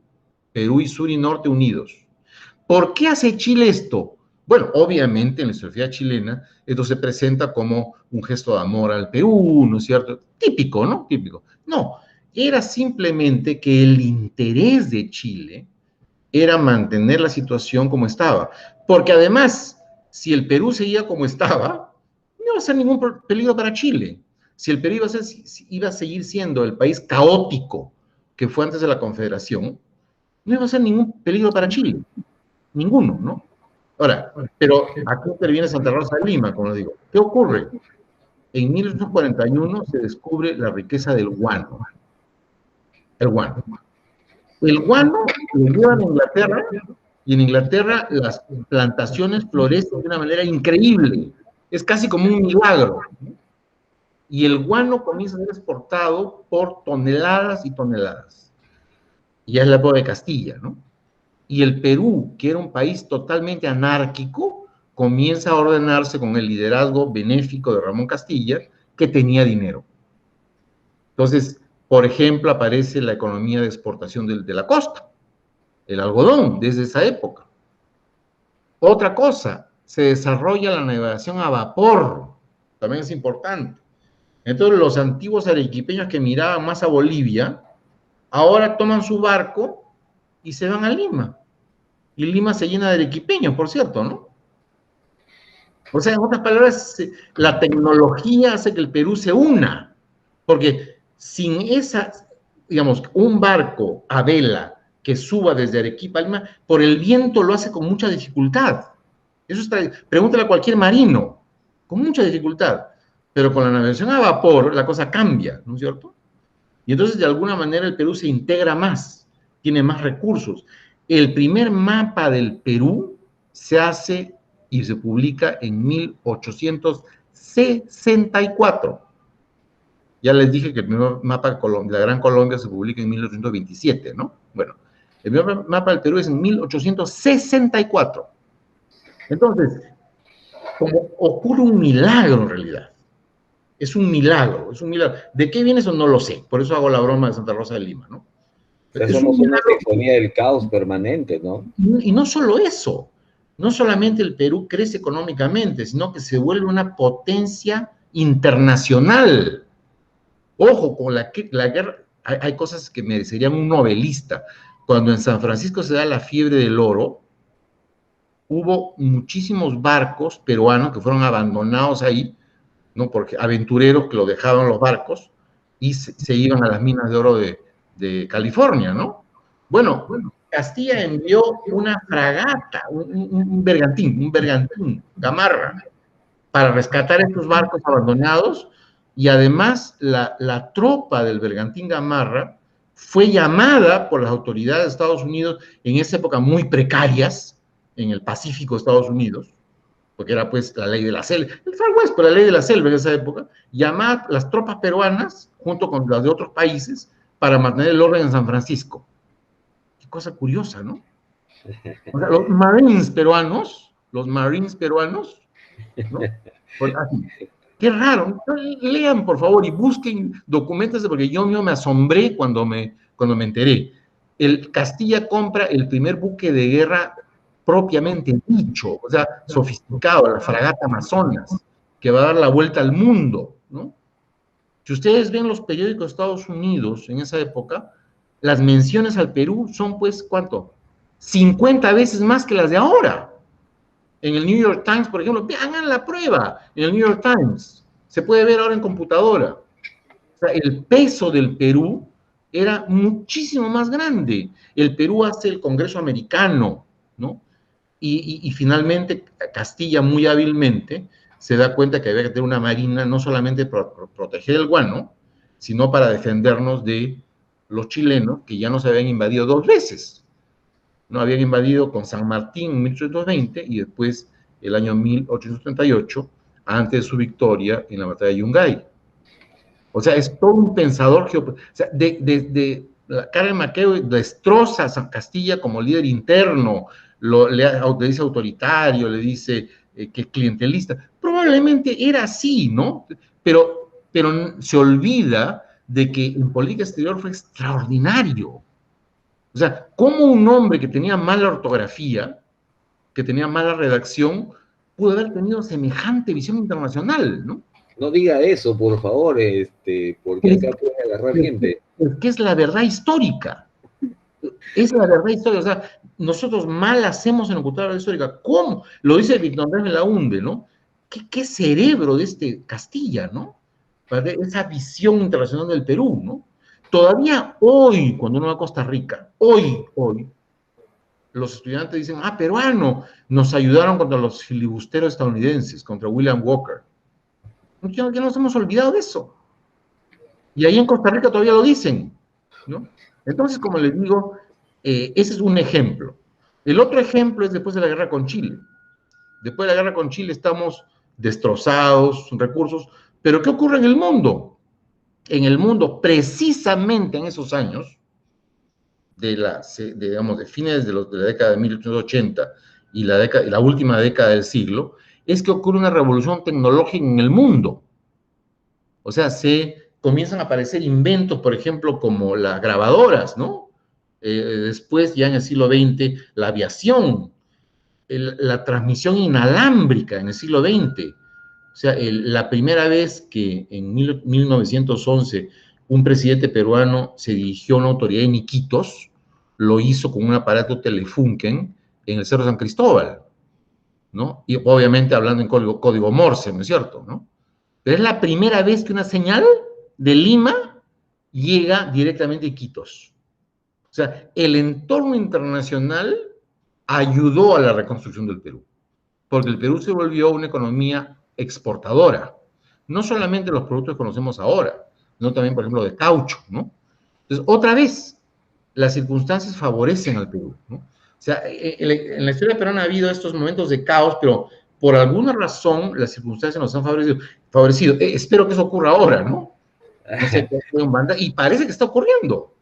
y sur y norte unidos. ¿Por qué hace Chile esto? Bueno, obviamente en la historiografía chilena esto se presenta como un gesto de amor al Perú, ¿no es cierto? Típico, ¿no? Típico. No, era simplemente que el interés de Chile era mantener la situación como estaba. Porque además, si el Perú seguía como estaba, no iba a ser ningún peligro para Chile. Si el Perú iba a seguir siendo el país caótico que fue antes de la Confederación, no iba a ser ningún peligro para Chile. Ninguno, ¿no? Ahora, pero aquí interviene Santa Rosa de Lima, como digo. ¿Qué ocurre? En 1841 se descubre la riqueza del guano. El guano. El guano lo llevan a Inglaterra y en Inglaterra las plantaciones florecen de una manera increíble. Es casi como un milagro. Y el guano comienza a ser exportado por toneladas y toneladas. Y ya es la época de Castilla, ¿no? Y el Perú, que era un país totalmente anárquico, comienza a ordenarse con el liderazgo benéfico de Ramón Castilla, que tenía dinero. Entonces, por ejemplo, aparece la economía de exportación de la costa, el algodón, desde esa época. Otra cosa, se desarrolla la navegación a vapor, también es importante. Entonces, los antiguos arequipeños que miraban más a Bolivia, ahora toman su barco y se van a Lima. Y Lima se llena de arequipeños, por cierto, ¿no? O sea, en otras palabras, la tecnología hace que el Perú se una, porque sin esa, digamos, un barco a vela que suba desde Arequipa a Lima, por el viento lo hace con mucha dificultad. Eso está, pregúntale a cualquier marino, con mucha dificultad. Pero con la navegación a vapor, la cosa cambia, ¿no es cierto? Y entonces, de alguna manera, el Perú se integra más, tiene más recursos. El primer mapa del Perú se hace y se publica en 1864. Ya les dije que el primer mapa de la Gran Colombia se publica en 1827, ¿no? Bueno, el primer mapa del Perú es en 1864. Entonces, como ocurre un milagro en realidad. Es un milagro, es un milagro. ¿De qué viene eso? No lo sé. Por eso hago la broma de Santa Rosa de Lima, ¿no? Es somos una sinfonía del caos permanente, ¿no? Y no solo eso, no solamente el Perú crece económicamente, sino que se vuelve una potencia internacional. Ojo, con la guerra, hay cosas que merecerían un novelista. Cuando en San Francisco se da la fiebre del oro, hubo muchísimos barcos peruanos que fueron abandonados ahí, ¿no? Porque aventureros que lo dejaban los barcos y se iban a las minas de oro de California, ¿no? Bueno, Castilla envió una fragata, un bergantín, Gamarra, para rescatar estos barcos abandonados, y además la tropa del bergantín Gamarra fue llamada por las autoridades de Estados Unidos en esa época muy precarias, en el Pacífico de Estados Unidos, porque era pues la ley de la selva, el Far West, pero la ley de la selva en esa época, llamaba a las tropas peruanas, junto con las de otros países, para mantener el orden en San Francisco. Qué cosa curiosa, ¿no? O sea, los Marines peruanos, ¿no? Qué raro. Lean, por favor, y busquen, documentense, porque yo me asombré cuando me enteré. El Castilla compra el primer buque de guerra propiamente dicho, o sea, sofisticado, la fragata Amazonas, que va a dar la vuelta al mundo, ¿no? Si ustedes ven los periódicos de Estados Unidos en esa época, las menciones al Perú son, pues, ¿cuánto? 50 veces más que las de ahora. En el New York Times, por ejemplo, hagan la prueba, en el New York Times, se puede ver ahora en computadora. O sea, el peso del Perú era muchísimo más grande. El Perú hace el Congreso Americano, ¿no? Y finalmente Castilla muy hábilmente se da cuenta que había que tener una marina no solamente para proteger el guano, sino para defendernos de los chilenos que ya nos habían invadido 2 veces. No habían invadido con San Martín en 1820 y después el año 1838, antes de su victoria en la batalla de Yungay. O sea, es todo un pensador geopolítico. O sea, Karen McKay destroza a San Castilla como líder interno, le dice autoritario, le dice que clientelista. Probablemente era así, ¿no? Pero se olvida de que en política exterior fue extraordinario. O sea, cómo un hombre que tenía mala ortografía, que tenía mala redacción, pudo haber tenido semejante visión internacional, ¿no? No diga eso, por favor, porque Es, acá puede agarrar gente. es que es la verdad histórica. Es la verdad histórica. O sea, nosotros mal hacemos en ocultar la verdad histórica. ¿Cómo? Lo dice Víctor Andrés Belaúnde, ¿no? ¿Qué cerebro de este Castilla, ¿no? Para esa visión internacional del Perú, ¿no? Todavía hoy, cuando uno va a Costa Rica, hoy, los estudiantes dicen, peruano, nos ayudaron contra los filibusteros estadounidenses, contra William Walker. Ya nos hemos olvidado de eso. Y ahí en Costa Rica todavía lo dicen, ¿no? Entonces, como les digo, ese es un ejemplo. El otro ejemplo es después de la guerra con Chile. Después de la guerra con Chile estamos destrozados, recursos, pero ¿qué ocurre en el mundo? En el mundo, precisamente en esos años, digamos, de fines de la década de 1880 y la última década del siglo, es que ocurre una revolución tecnológica en el mundo. O sea, se comienzan a aparecer inventos, por ejemplo, como las grabadoras, ¿no? Después, ya en el siglo XX, la aviación, la transmisión inalámbrica en el siglo XX. O sea, la primera vez que en 1911 un presidente peruano se dirigió a una autoridad en Iquitos, lo hizo con un aparato Telefunken en el Cerro San Cristóbal, ¿no? Y obviamente hablando en código Morse, ¿no es cierto? ¿No? Pero es la primera vez que una señal de Lima llega directamente a Iquitos. O sea, el entorno internacional ayudó a la reconstrucción del Perú, porque el Perú se volvió una economía exportadora, no solamente los productos que conocemos ahora, sino también, por ejemplo, de caucho, ¿no? Entonces, otra vez, las circunstancias favorecen al Perú, ¿no? O sea, en la historia peruana ha habido estos momentos de caos, pero por alguna razón las circunstancias nos han favorecido. Espero que eso ocurra ahora, ¿no? No sé, y parece que está ocurriendo.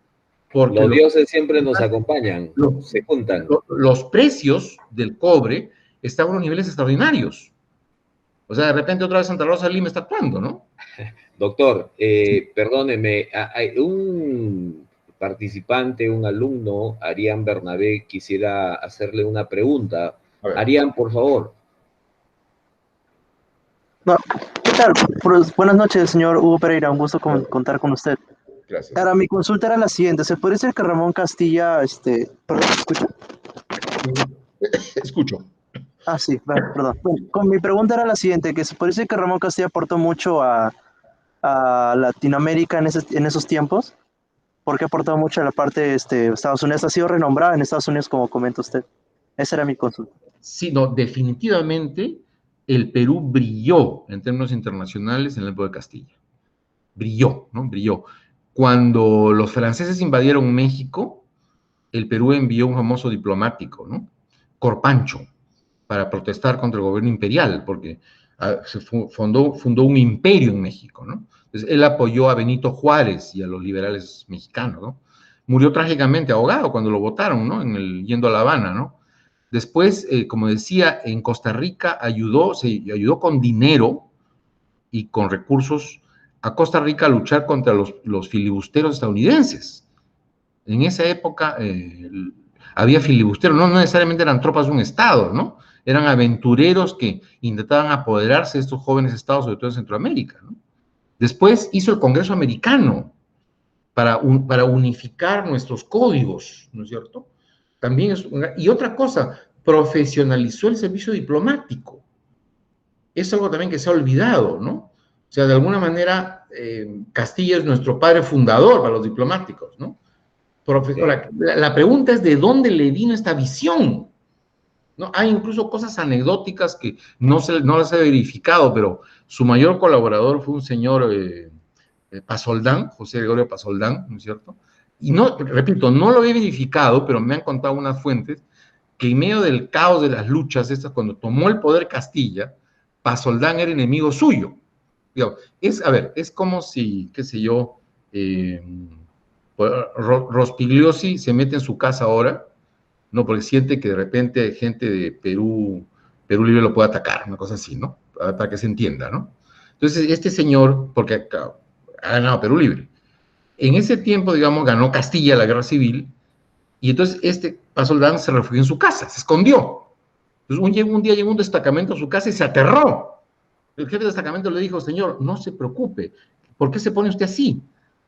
Porque Los dioses siempre nos acompañan, se juntan. los precios del cobre están a unos niveles extraordinarios. O sea, de repente otra vez Santa Rosa de Lima está actuando, ¿no? Doctor, perdóneme, hay un participante, un alumno, Arián Bernabé, quisiera hacerle una pregunta. Arián, por favor. No, ¿qué tal? Buenas noches, señor Hugo Pereira, un gusto contar con usted. Gracias. Ahora, mi consulta era la siguiente, ¿se puede decir que Ramón Castilla, perdón, ¿escucha? Escucho. Sí, perdón. Bueno, mi pregunta era la siguiente, que se puede decir que Ramón Castilla aportó mucho a Latinoamérica en esos tiempos, porque ha aportado mucho a la parte de Estados Unidos, ha sido renombrada en Estados Unidos, como comenta usted. Esa era mi consulta. Sí, no, definitivamente el Perú brilló en términos internacionales en la época de Castilla. Brilló, ¿no? Brilló. Cuando los franceses invadieron México, el Perú envió un famoso diplomático, ¿no? Corpancho, para protestar contra el gobierno imperial, porque se fundó un imperio en México, ¿no? Entonces, él apoyó a Benito Juárez y a los liberales mexicanos, ¿no? Murió trágicamente ahogado cuando lo votaron, ¿no? Yendo a La Habana, ¿no? Después, como decía, en Costa Rica se ayudó con dinero y con recursos a Costa Rica a luchar contra los filibusteros estadounidenses. En esa época había filibusteros, no necesariamente eran tropas de un estado, ¿no? Eran aventureros que intentaban apoderarse de estos jóvenes estados, sobre todo en Centroamérica, ¿no? Después hizo el Congreso Americano para unificar nuestros códigos, ¿no es cierto? También y otra cosa, profesionalizó el servicio diplomático. Es algo también que se ha olvidado, ¿no? O sea, de alguna manera, Castilla es nuestro padre fundador para los diplomáticos, ¿no? Ahora, la pregunta es de dónde le vino esta visión, ¿no? Hay incluso cosas anecdóticas que no las he verificado, pero su mayor colaborador fue un señor Pasoldán, José Gregorio Pasoldán, ¿no es cierto? Y no, repito, no lo he verificado, pero me han contado unas fuentes que en medio del caos de las luchas estas, cuando tomó el poder Castilla, Pasoldán era enemigo suyo. Es como si, qué sé yo, Rospigliosi se mete en su casa ahora, ¿no? Porque siente que de repente gente de Perú Libre lo puede atacar, una cosa así, ¿no? Para que se entienda, ¿no? Entonces, este señor, porque ha ganado Perú Libre, En ese tiempo, digamos, ganó Castilla la guerra civil, y entonces Paz Soldán se refugió en su casa, se escondió. Entonces un día llegó un destacamento a su casa y se aterró. El jefe de destacamento le dijo, señor, no se preocupe, ¿por qué se pone usted así?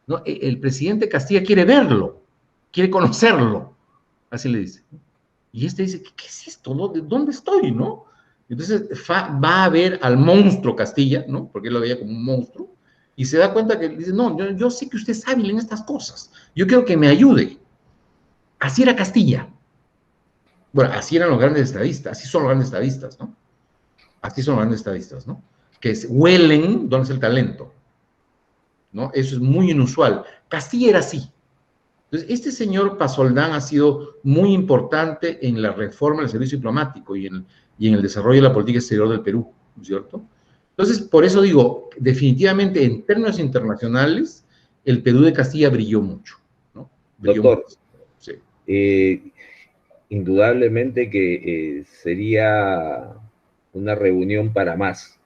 ¿No? El presidente Castilla quiere verlo, quiere conocerlo, así le dice. Y dice, ¿qué es esto? ¿Dónde estoy? ¿No? Entonces va a ver al monstruo Castilla, ¿no? Porque él lo veía como un monstruo, y se da cuenta que dice, no, yo sé que usted es hábil en estas cosas, yo quiero que me ayude. Así era Castilla. Bueno, así eran los grandes estadistas, así son los grandes estadistas, ¿no? Así son los grandes estadistas, ¿no? Que huelen dónde es el talento, ¿no? Eso es muy inusual. Castilla era así. Entonces, este señor Paz Soldán ha sido muy importante en la reforma del servicio diplomático y en el desarrollo de la política exterior del Perú, ¿no es cierto? Entonces, por eso digo, definitivamente en términos internacionales, el Perú de Castilla brilló mucho, ¿no? Brilló Doctor, mucho. Sí. Indudablemente que sería una reunión para más,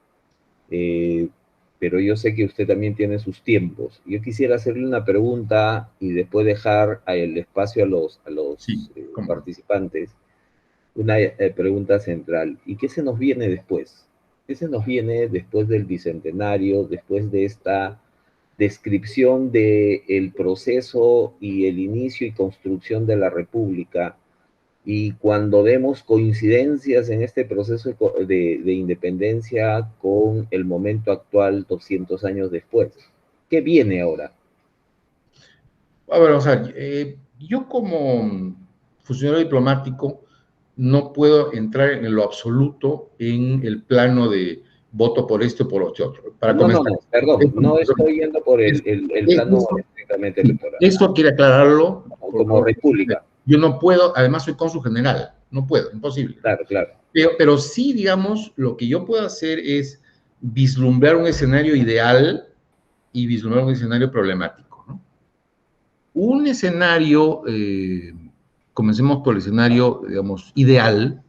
pero yo sé que usted también tiene sus tiempos. Yo quisiera hacerle una pregunta y después dejar el espacio a los Sí, participantes. Una pregunta central. ¿Y qué se nos viene después? ¿Qué se nos viene después del Bicentenario, después de esta descripción del proceso y el inicio y construcción de la República? Y cuando vemos coincidencias en este proceso de independencia con el momento actual 200 años después. ¿Qué viene ahora? A ver, o sea, yo como funcionario diplomático no puedo entrar en lo absoluto en el plano de voto por esto o por otro. Para comenzar, perdón, no estoy yendo por el plano estrictamente electoral. Esto quiere aclararlo. Como república. Yo no puedo, además soy cónsul general, no puedo, imposible. Claro, claro. Pero sí, digamos, lo que yo puedo hacer es vislumbrar un escenario ideal y vislumbrar un escenario problemático, ¿no? Un escenario, comencemos por el escenario, digamos, ideal,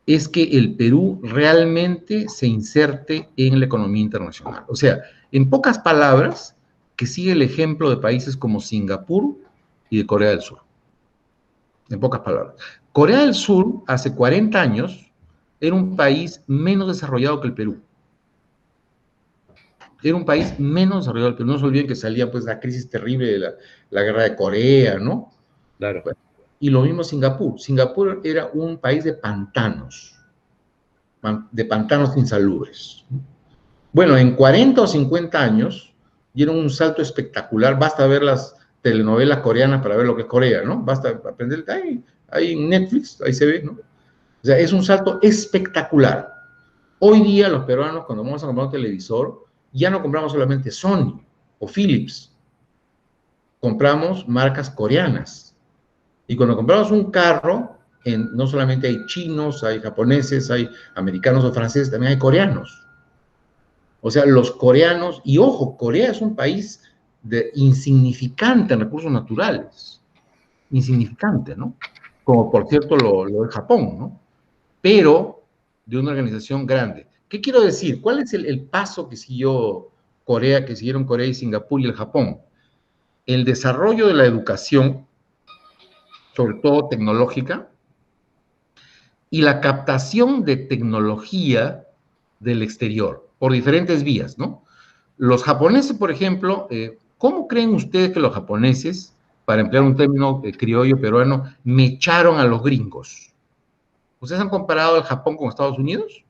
es que el Perú realmente se inserte en la economía internacional. O sea, en pocas palabras, que sigue el ejemplo de países como Singapur y de Corea del Sur. En pocas palabras. Corea del Sur, hace 40 años, era un país menos desarrollado que el Perú. Era un país menos desarrollado que el Perú. No se olviden que salía pues la crisis terrible de la guerra de Corea, ¿no? Claro. Y lo mismo Singapur. Singapur era un país de pantanos insalubres. Bueno, en 40 o 50 años dieron un salto espectacular. Basta ver las telenovelas coreanas para ver lo que es Corea, ¿no? Basta aprender, ahí en Netflix, ahí se ve, ¿no? O sea, es un salto espectacular. Hoy día los peruanos, cuando vamos a comprar un televisor, ya no compramos solamente Sony o Philips, compramos marcas coreanas. Y cuando compramos un carro, no solamente hay chinos, hay japoneses, hay americanos o franceses, también hay coreanos. O sea, los coreanos, y ojo, Corea es un país insignificante en recursos naturales, insignificante, ¿no? Como por cierto lo de Japón, ¿no? Pero de una organización grande. ¿Qué quiero decir? ¿Cuál es el paso que siguieron Corea y Singapur y el Japón? El desarrollo de la educación, sobre todo tecnológica, y la captación de tecnología del exterior, por diferentes vías, ¿no? Los japoneses, por ejemplo, ¿cómo creen ustedes que los japoneses, para emplear un término criollo peruano, mecharon a los gringos? ¿Ustedes han comparado el Japón con Estados Unidos?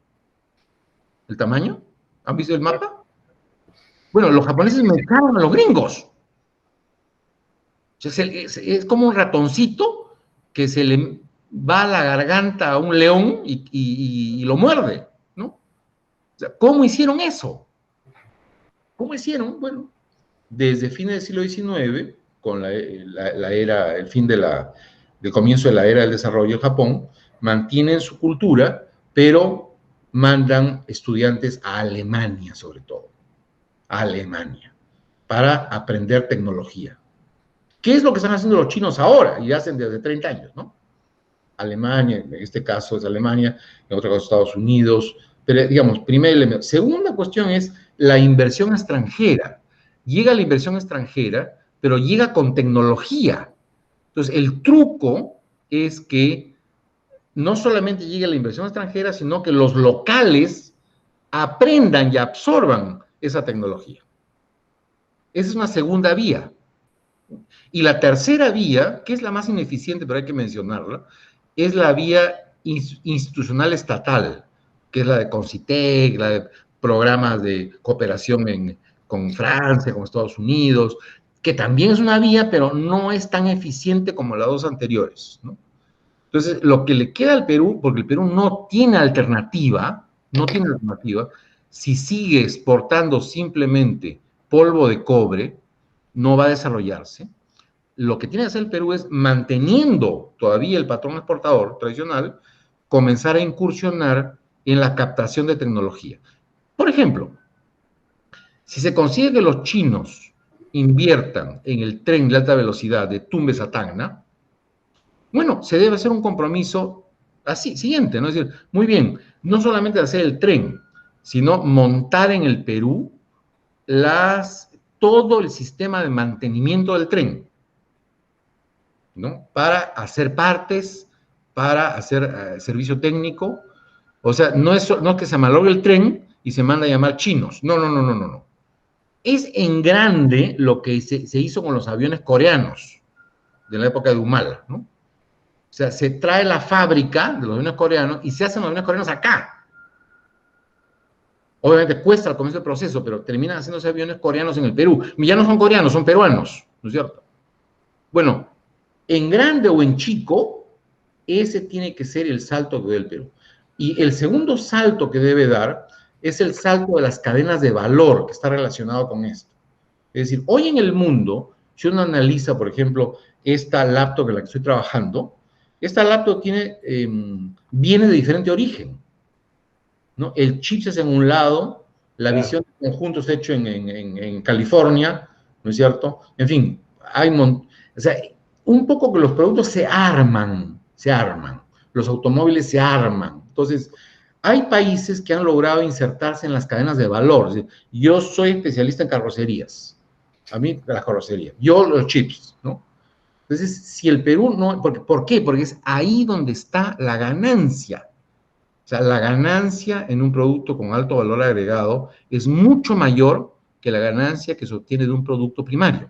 ¿El tamaño? ¿Han visto el mapa? Bueno, los japoneses mecharon a los gringos. O sea, es como un ratoncito que se le va a la garganta a un león y lo muerde, ¿no? O sea, ¿cómo hicieron eso? ¿Cómo hicieron? Bueno, desde fines del siglo XIX, con el fin del comienzo de la era del desarrollo en Japón, mantienen su cultura, pero mandan estudiantes a Alemania, sobre todo, a Alemania, para aprender tecnología. ¿Qué es lo que están haciendo los chinos ahora? Y hacen desde 30 años, ¿no? Alemania, en este caso es Alemania, en otro caso Estados Unidos, pero digamos, primer elemento. Segunda cuestión es la inversión extranjera. Llega la inversión extranjera pero llega con tecnología. Entonces, el truco es que no solamente llegue la inversión extranjera, sino que los locales aprendan y absorban esa tecnología. Esa es una segunda vía. Y la tercera vía, que es la más ineficiente, pero hay que mencionarla, es la vía institucional estatal, que es la de Concitec, la de programas de cooperación con Francia, con Estados Unidos, que también es una vía, pero no es tan eficiente como las dos anteriores, ¿no? Entonces, lo que le queda al Perú, porque el Perú no tiene alternativa, si sigue exportando simplemente polvo de cobre, no va a desarrollarse. Lo que tiene que hacer el Perú es, manteniendo todavía el patrón exportador tradicional, comenzar a incursionar en la captación de tecnología. Por ejemplo, si se consigue que los chinos inviertan en el tren de alta velocidad de Tumbes a Tacna, bueno, se debe hacer un compromiso así, siguiente, ¿no? Es decir, muy bien, no solamente hacer el tren, sino montar en el Perú todo el sistema de mantenimiento del tren, ¿no? Para hacer partes, para hacer servicio técnico. O sea, no es que se malogre el tren y se manda a llamar chinos. No, no, no, no, no, no. Es en grande lo que se hizo con los aviones coreanos de la época de Humala, ¿no? O sea, se trae la fábrica de los aviones coreanos y se hacen los aviones coreanos acá. Obviamente cuesta al comienzo del proceso, pero terminan haciéndose aviones coreanos en el Perú. Y ya no son coreanos, son peruanos, ¿no es cierto? Bueno, en grande o en chico, ese tiene que ser el salto que dé el Perú. Y el segundo salto que debe dar es el salto de las cadenas de valor que está relacionado con esto. Es decir, hoy en el mundo, si uno analiza, por ejemplo, esta laptop en la que estoy trabajando, esta laptop viene de diferente origen, ¿no? El chip es en un lado, la visión de conjunto es hecho en California, ¿no es cierto? En fin, o sea, un poco que los productos se arman, los automóviles se arman. Entonces, hay países que han logrado insertarse en las cadenas de valor. Es decir, yo soy especialista en carrocerías, a mí las carrocerías, yo los chips, ¿no? Entonces, si el Perú no, ¿por qué? Porque es ahí donde está la ganancia. O sea, la ganancia en un producto con alto valor agregado es mucho mayor que la ganancia que se obtiene de un producto primario.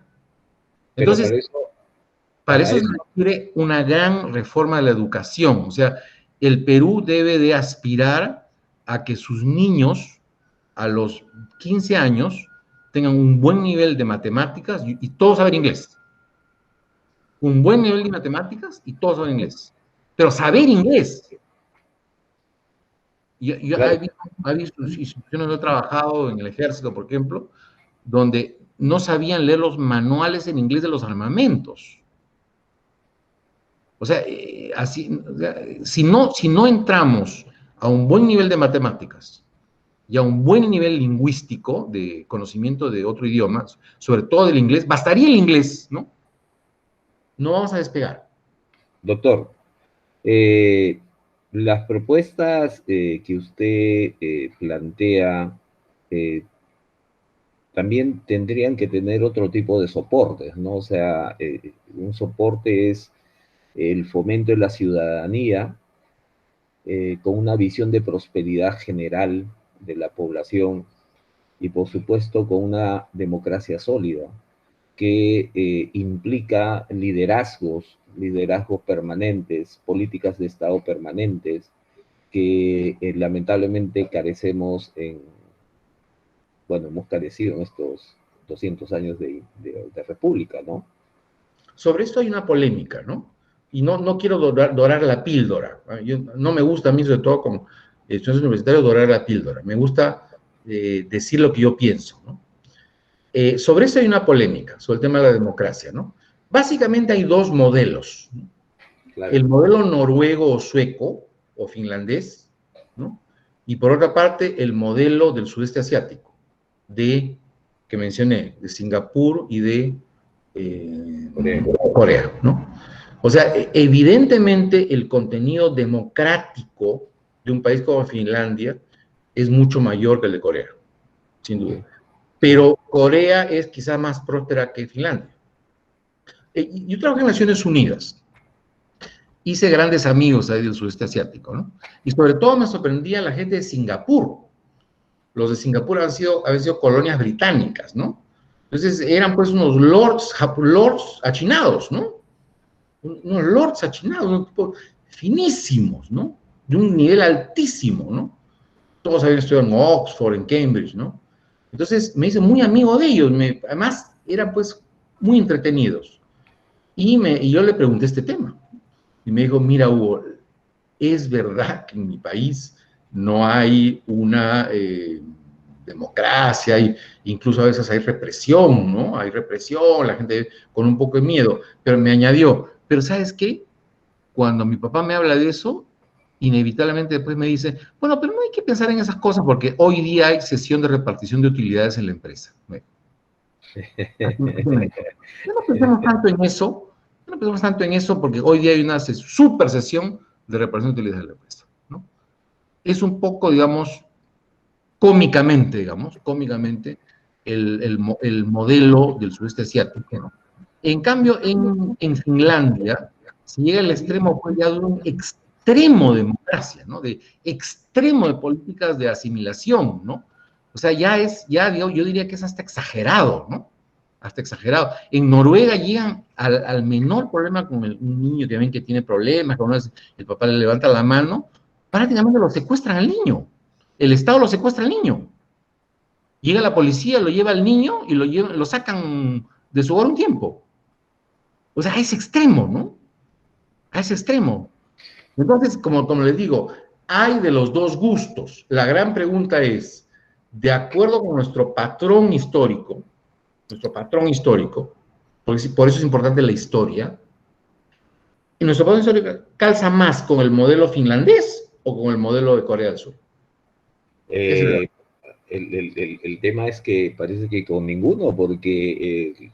Entonces, para eso se requiere una gran reforma de la educación. O sea, el Perú debe de aspirar a que sus niños a los 15 años tengan un buen nivel de matemáticas y todos saben inglés. Un buen nivel de matemáticas y todos saben inglés. Pero saber inglés. Yo he visto instituciones, he trabajado en el ejército, por ejemplo, donde no sabían leer los manuales en inglés de los armamentos. O sea, si no entramos a un buen nivel de matemáticas y a un buen nivel lingüístico de conocimiento de otro idioma, sobre todo del inglés, bastaría el inglés, ¿no? No vamos a despegar. Doctor, las propuestas que usted plantea también tendrían que tener otro tipo de soportes, ¿no? O sea, un soporte es el fomento de la ciudadanía con una visión de prosperidad general de la población y, por supuesto, con una democracia sólida que implica liderazgos permanentes, políticas de Estado permanentes, que lamentablemente carecemos hemos carecido en estos 200 años de república, ¿no? Sobre esto hay una polémica, ¿no? Y no quiero dorar la píldora. No me gusta a mí, sobre todo como estudiante universitario, dorar la píldora. Me gusta decir lo que yo pienso, ¿no? Sobre eso hay una polémica, sobre el tema de la democracia, ¿no? Básicamente hay dos modelos, ¿no? Claro. El modelo noruego o sueco o finlandés, ¿no? Y por otra parte, el modelo del sudeste asiático, que mencioné, de Singapur y de Corea, ¿no? O sea, evidentemente el contenido democrático de un país como Finlandia es mucho mayor que el de Corea, sin duda. Pero Corea es quizá más próspera que Finlandia. Yo trabajé en Naciones Unidas. Hice grandes amigos ahí del sudeste asiático, ¿no? Y sobre todo me sorprendía la gente de Singapur. Los de Singapur habían sido colonias británicas, ¿no? Entonces eran pues unos lords achinados, ¿no? Unos lords achinados, unos tipos finísimos, ¿no? De un nivel altísimo, ¿no? Todos habían estudiado en Oxford, en Cambridge, ¿no? Entonces me hice muy amigo de ellos, además eran pues muy entretenidos. Y yo le pregunté este tema, y me dijo, mira Hugo, es verdad que en mi país no hay una democracia, incluso a veces hay represión, ¿no? Hay represión, la gente con un poco de miedo, pero me añadió, pero ¿sabes qué? Cuando mi papá me habla de eso, inevitablemente después me dice, bueno, pero no hay que pensar en esas cosas porque hoy día hay sesión de repartición de utilidades en la empresa. No pensemos tanto en eso, no pensemos tanto en eso porque hoy día hay una super sesión de repartición de utilidades en la empresa, ¿no? Es un poco, digamos, cómicamente, el modelo del sudeste asiático, ¿no? En cambio, en Finlandia se llega al extremo pues, ya de un extremo de democracia, ¿no? De extremo de políticas de asimilación, ¿no? O sea, yo diría que es hasta exagerado, ¿no? Hasta exagerado. En Noruega llegan al menor problema con un niño que ven que tiene problemas, cuando el papá le levanta la mano, prácticamente lo secuestran al niño. El Estado lo secuestra al niño. Llega la policía, lo lleva al niño y lo sacan de su hogar un tiempo. O sea, a ese extremo, ¿no? A ese extremo. Entonces, como les digo, hay de los dos gustos. La gran pregunta es, de acuerdo con nuestro patrón histórico, por eso es importante la historia, ¿y nuestro patrón histórico calza más con el modelo finlandés o con el modelo de Corea del Sur? El tema es que parece que con ninguno, porque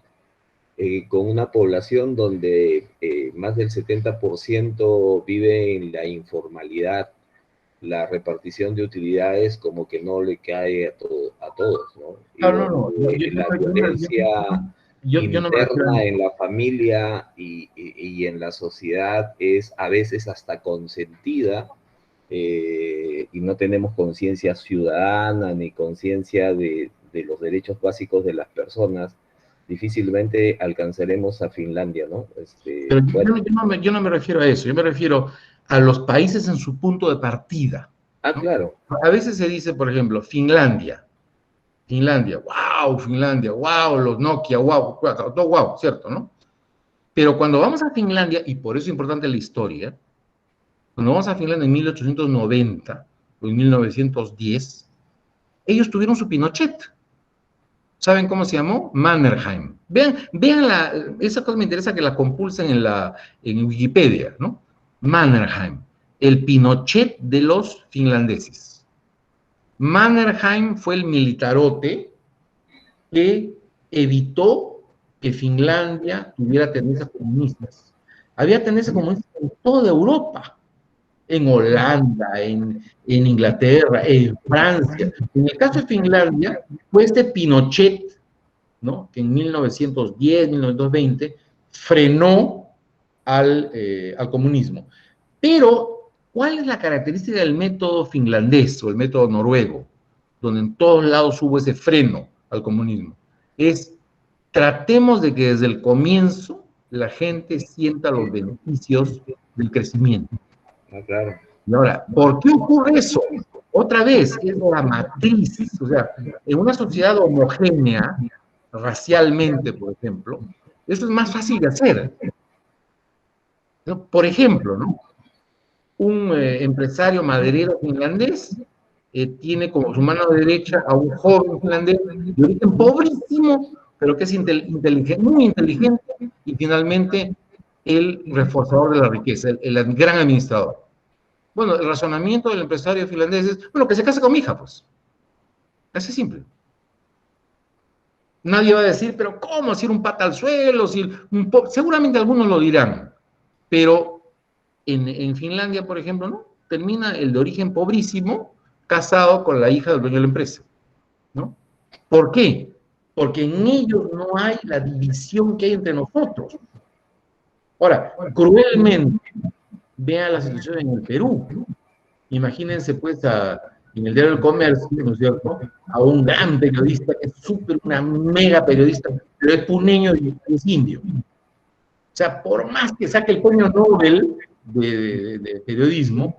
con una población donde más del 70% vive en la informalidad, la repartición de utilidades como que no le cae a todos, ¿no? Y la violencia interna en la familia y en la sociedad es a veces hasta consentida, y no tenemos conciencia ciudadana ni conciencia de los derechos básicos de las personas, difícilmente alcanzaremos a Finlandia, ¿no? Pero yo no me refiero a eso, yo me refiero a los países en su punto de partida. Ah, ¿no? Claro. A veces se dice, por ejemplo, Finlandia, wow, los Nokia, wow, todo wow, ¿cierto, no? Pero cuando vamos a Finlandia, y por eso es importante la historia, cuando vamos a Finlandia en 1890 o en 1910, ellos tuvieron su Pinochet. ¿Saben cómo se llamó? Mannerheim. Vean esa cosa me interesa que la compulsen en Wikipedia, ¿no? Mannerheim, el Pinochet de los finlandeses. Mannerheim fue el militarote que evitó que Finlandia tuviera tendencias comunistas. Había tendencias comunistas en toda Europa, en Holanda, en Inglaterra, en Francia. En el caso de Finlandia, fue este Pinochet, ¿no? Que en 1910, 1920, frenó al comunismo. Pero, ¿cuál es la característica del método finlandés o el método noruego, donde en todos lados hubo ese freno al comunismo? Es, tratemos de que desde el comienzo la gente sienta los beneficios del crecimiento. Ah, claro. Y ahora, ¿por qué ocurre eso? Otra vez, es la matriz. O sea, en una sociedad homogénea, racialmente, por ejemplo, eso es más fácil de hacer. ¿No? Por ejemplo, ¿no? Un empresario maderero finlandés tiene como su mano derecha a un joven finlandés de origen pobrísimo, pero que es inteligente, muy inteligente, y finalmente el reforzador de la riqueza, el gran administrador. Bueno, el razonamiento del empresario finlandés es, bueno, que se case con mi hija, pues. Así es simple. Nadie va a decir, pero ¿cómo? Si era un pata al suelo, seguramente algunos lo dirán, pero en Finlandia, por ejemplo, ¿no? Termina el de origen pobrísimo casado con la hija del dueño de la empresa, ¿no? ¿Por qué? Porque en ellos no hay la división que hay entre nosotros. Ahora, cruelmente, vean la situación en el Perú. Imagínense, pues, en el diario del Comercio, ¿no es cierto?, a un gran periodista que es una mega periodista, pero es puneño y es indio. O sea, por más que saque el premio Nobel de periodismo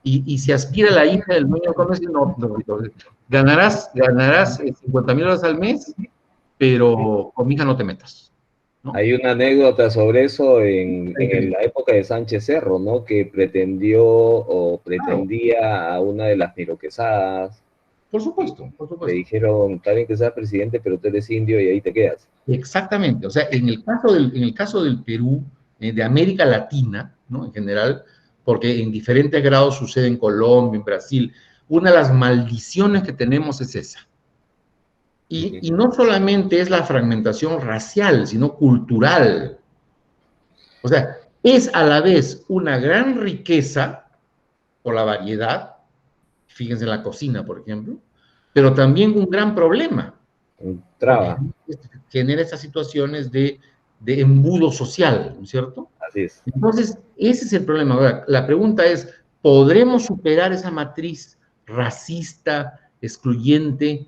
y se aspira a la hija del dueño del comercio, no, ganarás $50,000 al mes, pero con mi hija no te metas, ¿no? Hay una anécdota sobre eso en la época de Sánchez Cerro, ¿no? Que pretendió o pretendía a una de las Miroquesadas. Por supuesto, por Le supuesto. dijeron, está bien que seas presidente, pero tú eres indio y ahí te quedas. Exactamente. O sea, en el caso del Perú, de América Latina, ¿no?, en general, porque en diferentes grados sucede en Colombia, en Brasil, una de las maldiciones que tenemos es esa. Y no solamente es la fragmentación racial, sino cultural. O sea, es a la vez una gran riqueza por la variedad, fíjense en la cocina, por ejemplo, pero también un gran problema. Traba. Porque genera estas situaciones de embudo social, ¿no es cierto? Así es. Entonces, ese es el problema. Ahora, la pregunta es, ¿podremos superar esa matriz racista, excluyente?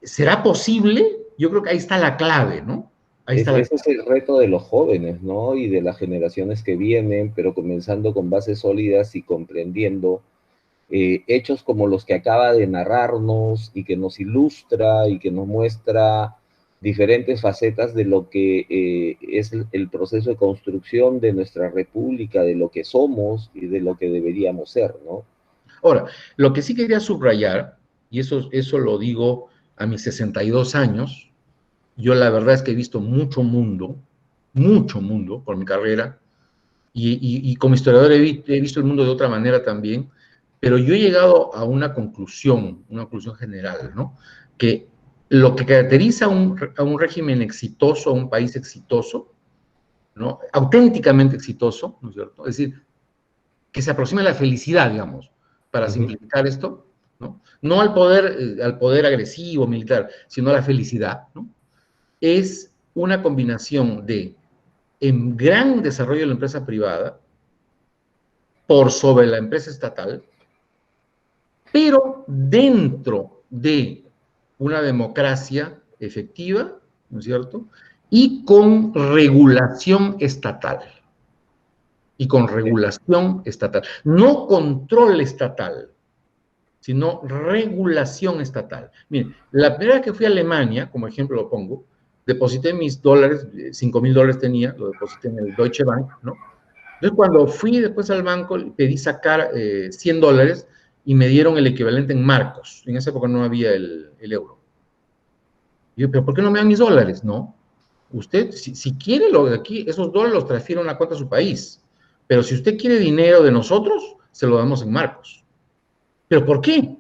¿Será posible? Yo creo que ahí está la clave, ¿no? Ese es el reto de los jóvenes, ¿no? Y de las generaciones que vienen, pero comenzando con bases sólidas y comprendiendo hechos como los que acaba de narrarnos y que nos ilustra y que nos muestra diferentes facetas de lo que es el proceso de construcción de nuestra república, de lo que somos y de lo que deberíamos ser, ¿no? Ahora, lo que sí quería subrayar, y eso lo digo a mis 62 años, yo la verdad es que he visto mucho mundo por mi carrera, y como historiador he visto el mundo de otra manera también, pero yo he llegado a una conclusión general, ¿no? Que lo que caracteriza a un régimen exitoso, a un país exitoso, ¿no?, auténticamente exitoso, ¿no es cierto?, es decir, que se aproxime a la felicidad, digamos, para simplificar esto, ¿no? No al poder agresivo, militar, sino a la felicidad, ¿no? Es una combinación de gran desarrollo de la empresa privada por sobre la empresa estatal, pero dentro de una democracia efectiva, ¿no es cierto?, y con regulación estatal. No control estatal, sino regulación estatal. Miren, la primera vez que fui a Alemania, como ejemplo lo pongo, deposité mis dólares, $5,000 tenía, lo deposité en el Deutsche Bank, ¿no? Entonces, cuando fui después al banco, pedí sacar $100 y me dieron el equivalente en marcos. En esa época no había el euro. Y yo, ¿pero por qué no me dan mis dólares? No. Usted, si quiere lo de aquí, esos dólares los transfiere a una cuenta de su país. Pero si usted quiere dinero de nosotros, se lo damos en marcos. ¿Pero por qué?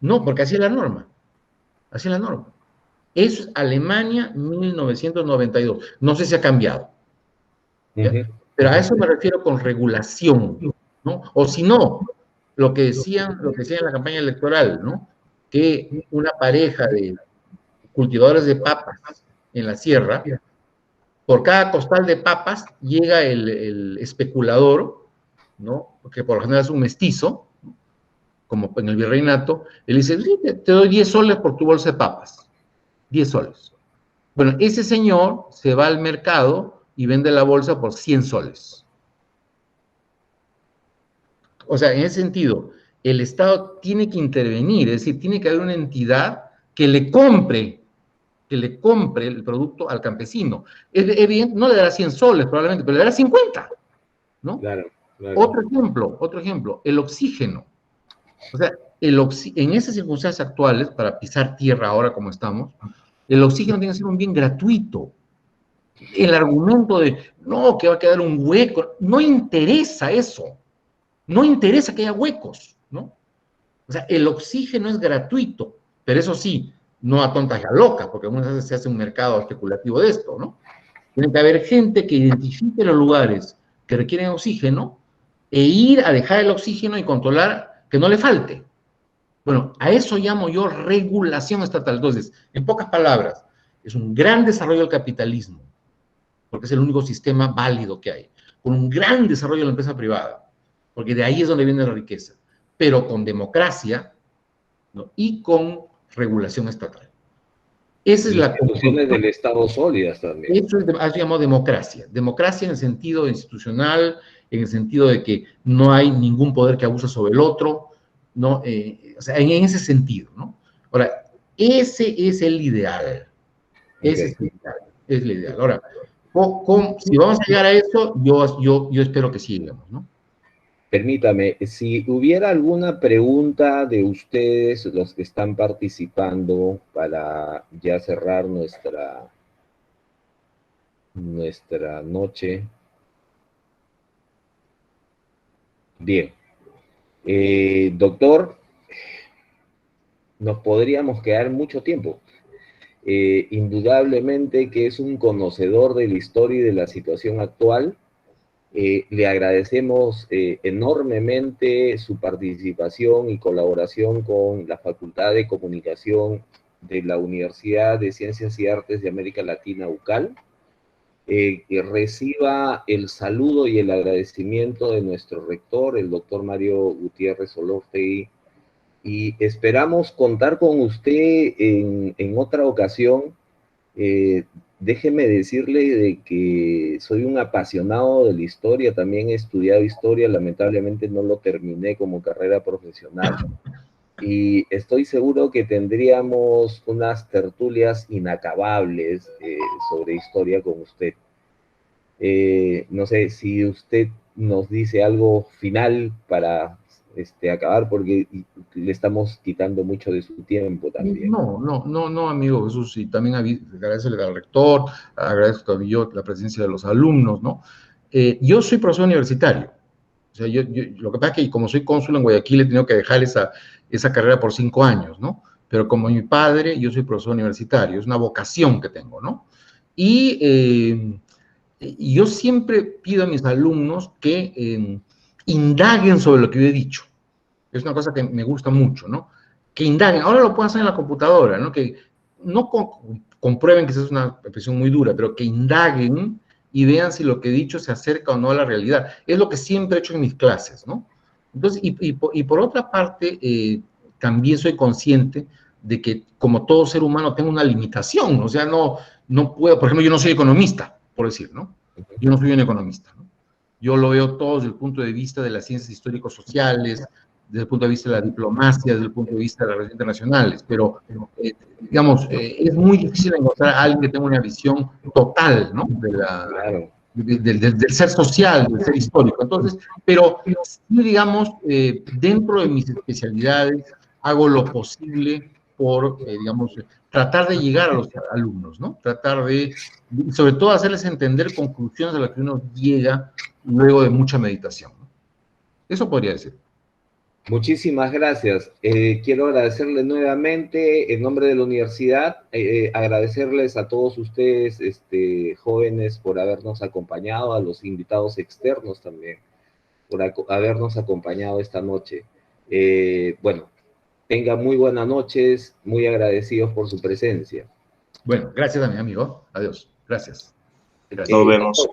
No, porque así es la norma. Así es la norma. Es Alemania 1992. No sé si ha cambiado. Pero a eso me refiero con regulación, ¿no? O si no, lo que decían en la campaña electoral, ¿no?, que una pareja de cultivadores de papas en la sierra, por cada costal de papas llega el especulador, ¿no?, que por lo general es un mestizo, como en el virreinato, él dice, sí, te doy 10 soles por tu bolsa de papas. 10 soles. Bueno, ese señor se va al mercado y vende la bolsa por 100 soles. O sea, en ese sentido, el Estado tiene que intervenir, es decir, tiene que haber una entidad que le compre el producto al campesino. Evidente, no le dará 100 soles probablemente, pero le dará 50, ¿no? Claro, claro. Otro ejemplo, el oxígeno. O sea, en esas circunstancias actuales, para pisar tierra ahora como estamos, el oxígeno tiene que ser un bien gratuito. El argumento de, no, que va a quedar un hueco, no interesa eso. No interesa que haya huecos, ¿no? O sea, el oxígeno es gratuito, pero eso sí, no a tontas y a locas, porque algunas veces se hace un mercado especulativo de esto, ¿no? Tiene que haber gente que identifique los lugares que requieren oxígeno e ir a dejar el oxígeno y controlar que no le falte. Bueno, a eso llamo yo regulación estatal. Entonces, en pocas palabras, es un gran desarrollo del capitalismo, porque es el único sistema válido que hay, con un gran desarrollo de la empresa privada, porque de ahí es donde viene la riqueza, pero con democracia, ¿no? Y con regulación estatal. Esa es la Instituciones del Estado sólidas también. Eso es llamado democracia. Democracia en el sentido institucional, en el sentido de que no hay ningún poder que abusa sobre el otro, ¿no? O sea, en ese sentido, ¿no? Ahora, ese es el ideal. Ese es el ideal. Es el ideal. Ahora, si vamos a llegar a eso, yo espero que sí lleguemos, ¿no? Permítame, si hubiera alguna pregunta de ustedes, los que están participando, para ya cerrar nuestra noche. Bien. Doctor, nos podríamos quedar mucho tiempo. Indudablemente que es un conocedor de la historia y de la situación actual. Le agradecemos enormemente su participación y colaboración con la Facultad de Comunicación de la Universidad de Ciencias y Artes de América Latina, UCAL. Que reciba el saludo y el agradecimiento de nuestro rector, el doctor Mario Gutiérrez Solórztegui, y esperamos contar con usted en otra ocasión. Déjeme decirle de que soy un apasionado de la historia, también he estudiado historia, lamentablemente no lo terminé como carrera profesional, y estoy seguro que tendríamos unas tertulias inacabables sobre historia con usted. No sé si usted nos dice algo final para acabar, porque le estamos quitando mucho de su tiempo también. No, amigo Jesús, y también agradecerle al rector, agradezco también yo la presencia de los alumnos, ¿no? Yo soy profesor universitario, o sea, lo que pasa es que como soy cónsul en Guayaquil he tenido que dejar esa carrera por 5 años, ¿no? Pero como mi padre, yo soy profesor universitario, es una vocación que tengo, ¿no? Y yo siempre pido a mis alumnos que indaguen sobre lo que yo he dicho. Es una cosa que me gusta mucho, ¿no? Que indaguen. Ahora lo pueden hacer en la computadora, ¿no? Que no comprueben que esa es una expresión muy dura, pero que indaguen y vean si lo que he dicho se acerca o no a la realidad. Es lo que siempre he hecho en mis clases, ¿no? Entonces, y por otra parte, también soy consciente de que como todo ser humano tengo una limitación, o sea, no puedo, por ejemplo, yo no soy economista, por decir, ¿no? Yo no soy un economista, ¿no? Yo lo veo todo desde el punto de vista de las ciencias histórico-sociales, desde el punto de vista de la diplomacia, desde el punto de vista de las relaciones internacionales, pero, digamos, es muy difícil encontrar a alguien que tenga una visión total, ¿no? Claro. Del ser social, del ser histórico. Entonces, pero sí, digamos, dentro de mis especialidades hago lo posible por, digamos, tratar de llegar a los alumnos, ¿no? Tratar de, sobre todo, hacerles entender conclusiones a las que uno llega luego de mucha meditación, ¿no? Eso podría decir. Muchísimas gracias. Quiero agradecerle nuevamente en nombre de la universidad, agradecerles a todos ustedes, jóvenes, por habernos acompañado, a los invitados externos también, por habernos acompañado esta noche. Bueno, tengan muy buenas noches, muy agradecidos por su presencia. Bueno, gracias a mi amigo. Adiós. Gracias. Nos vemos.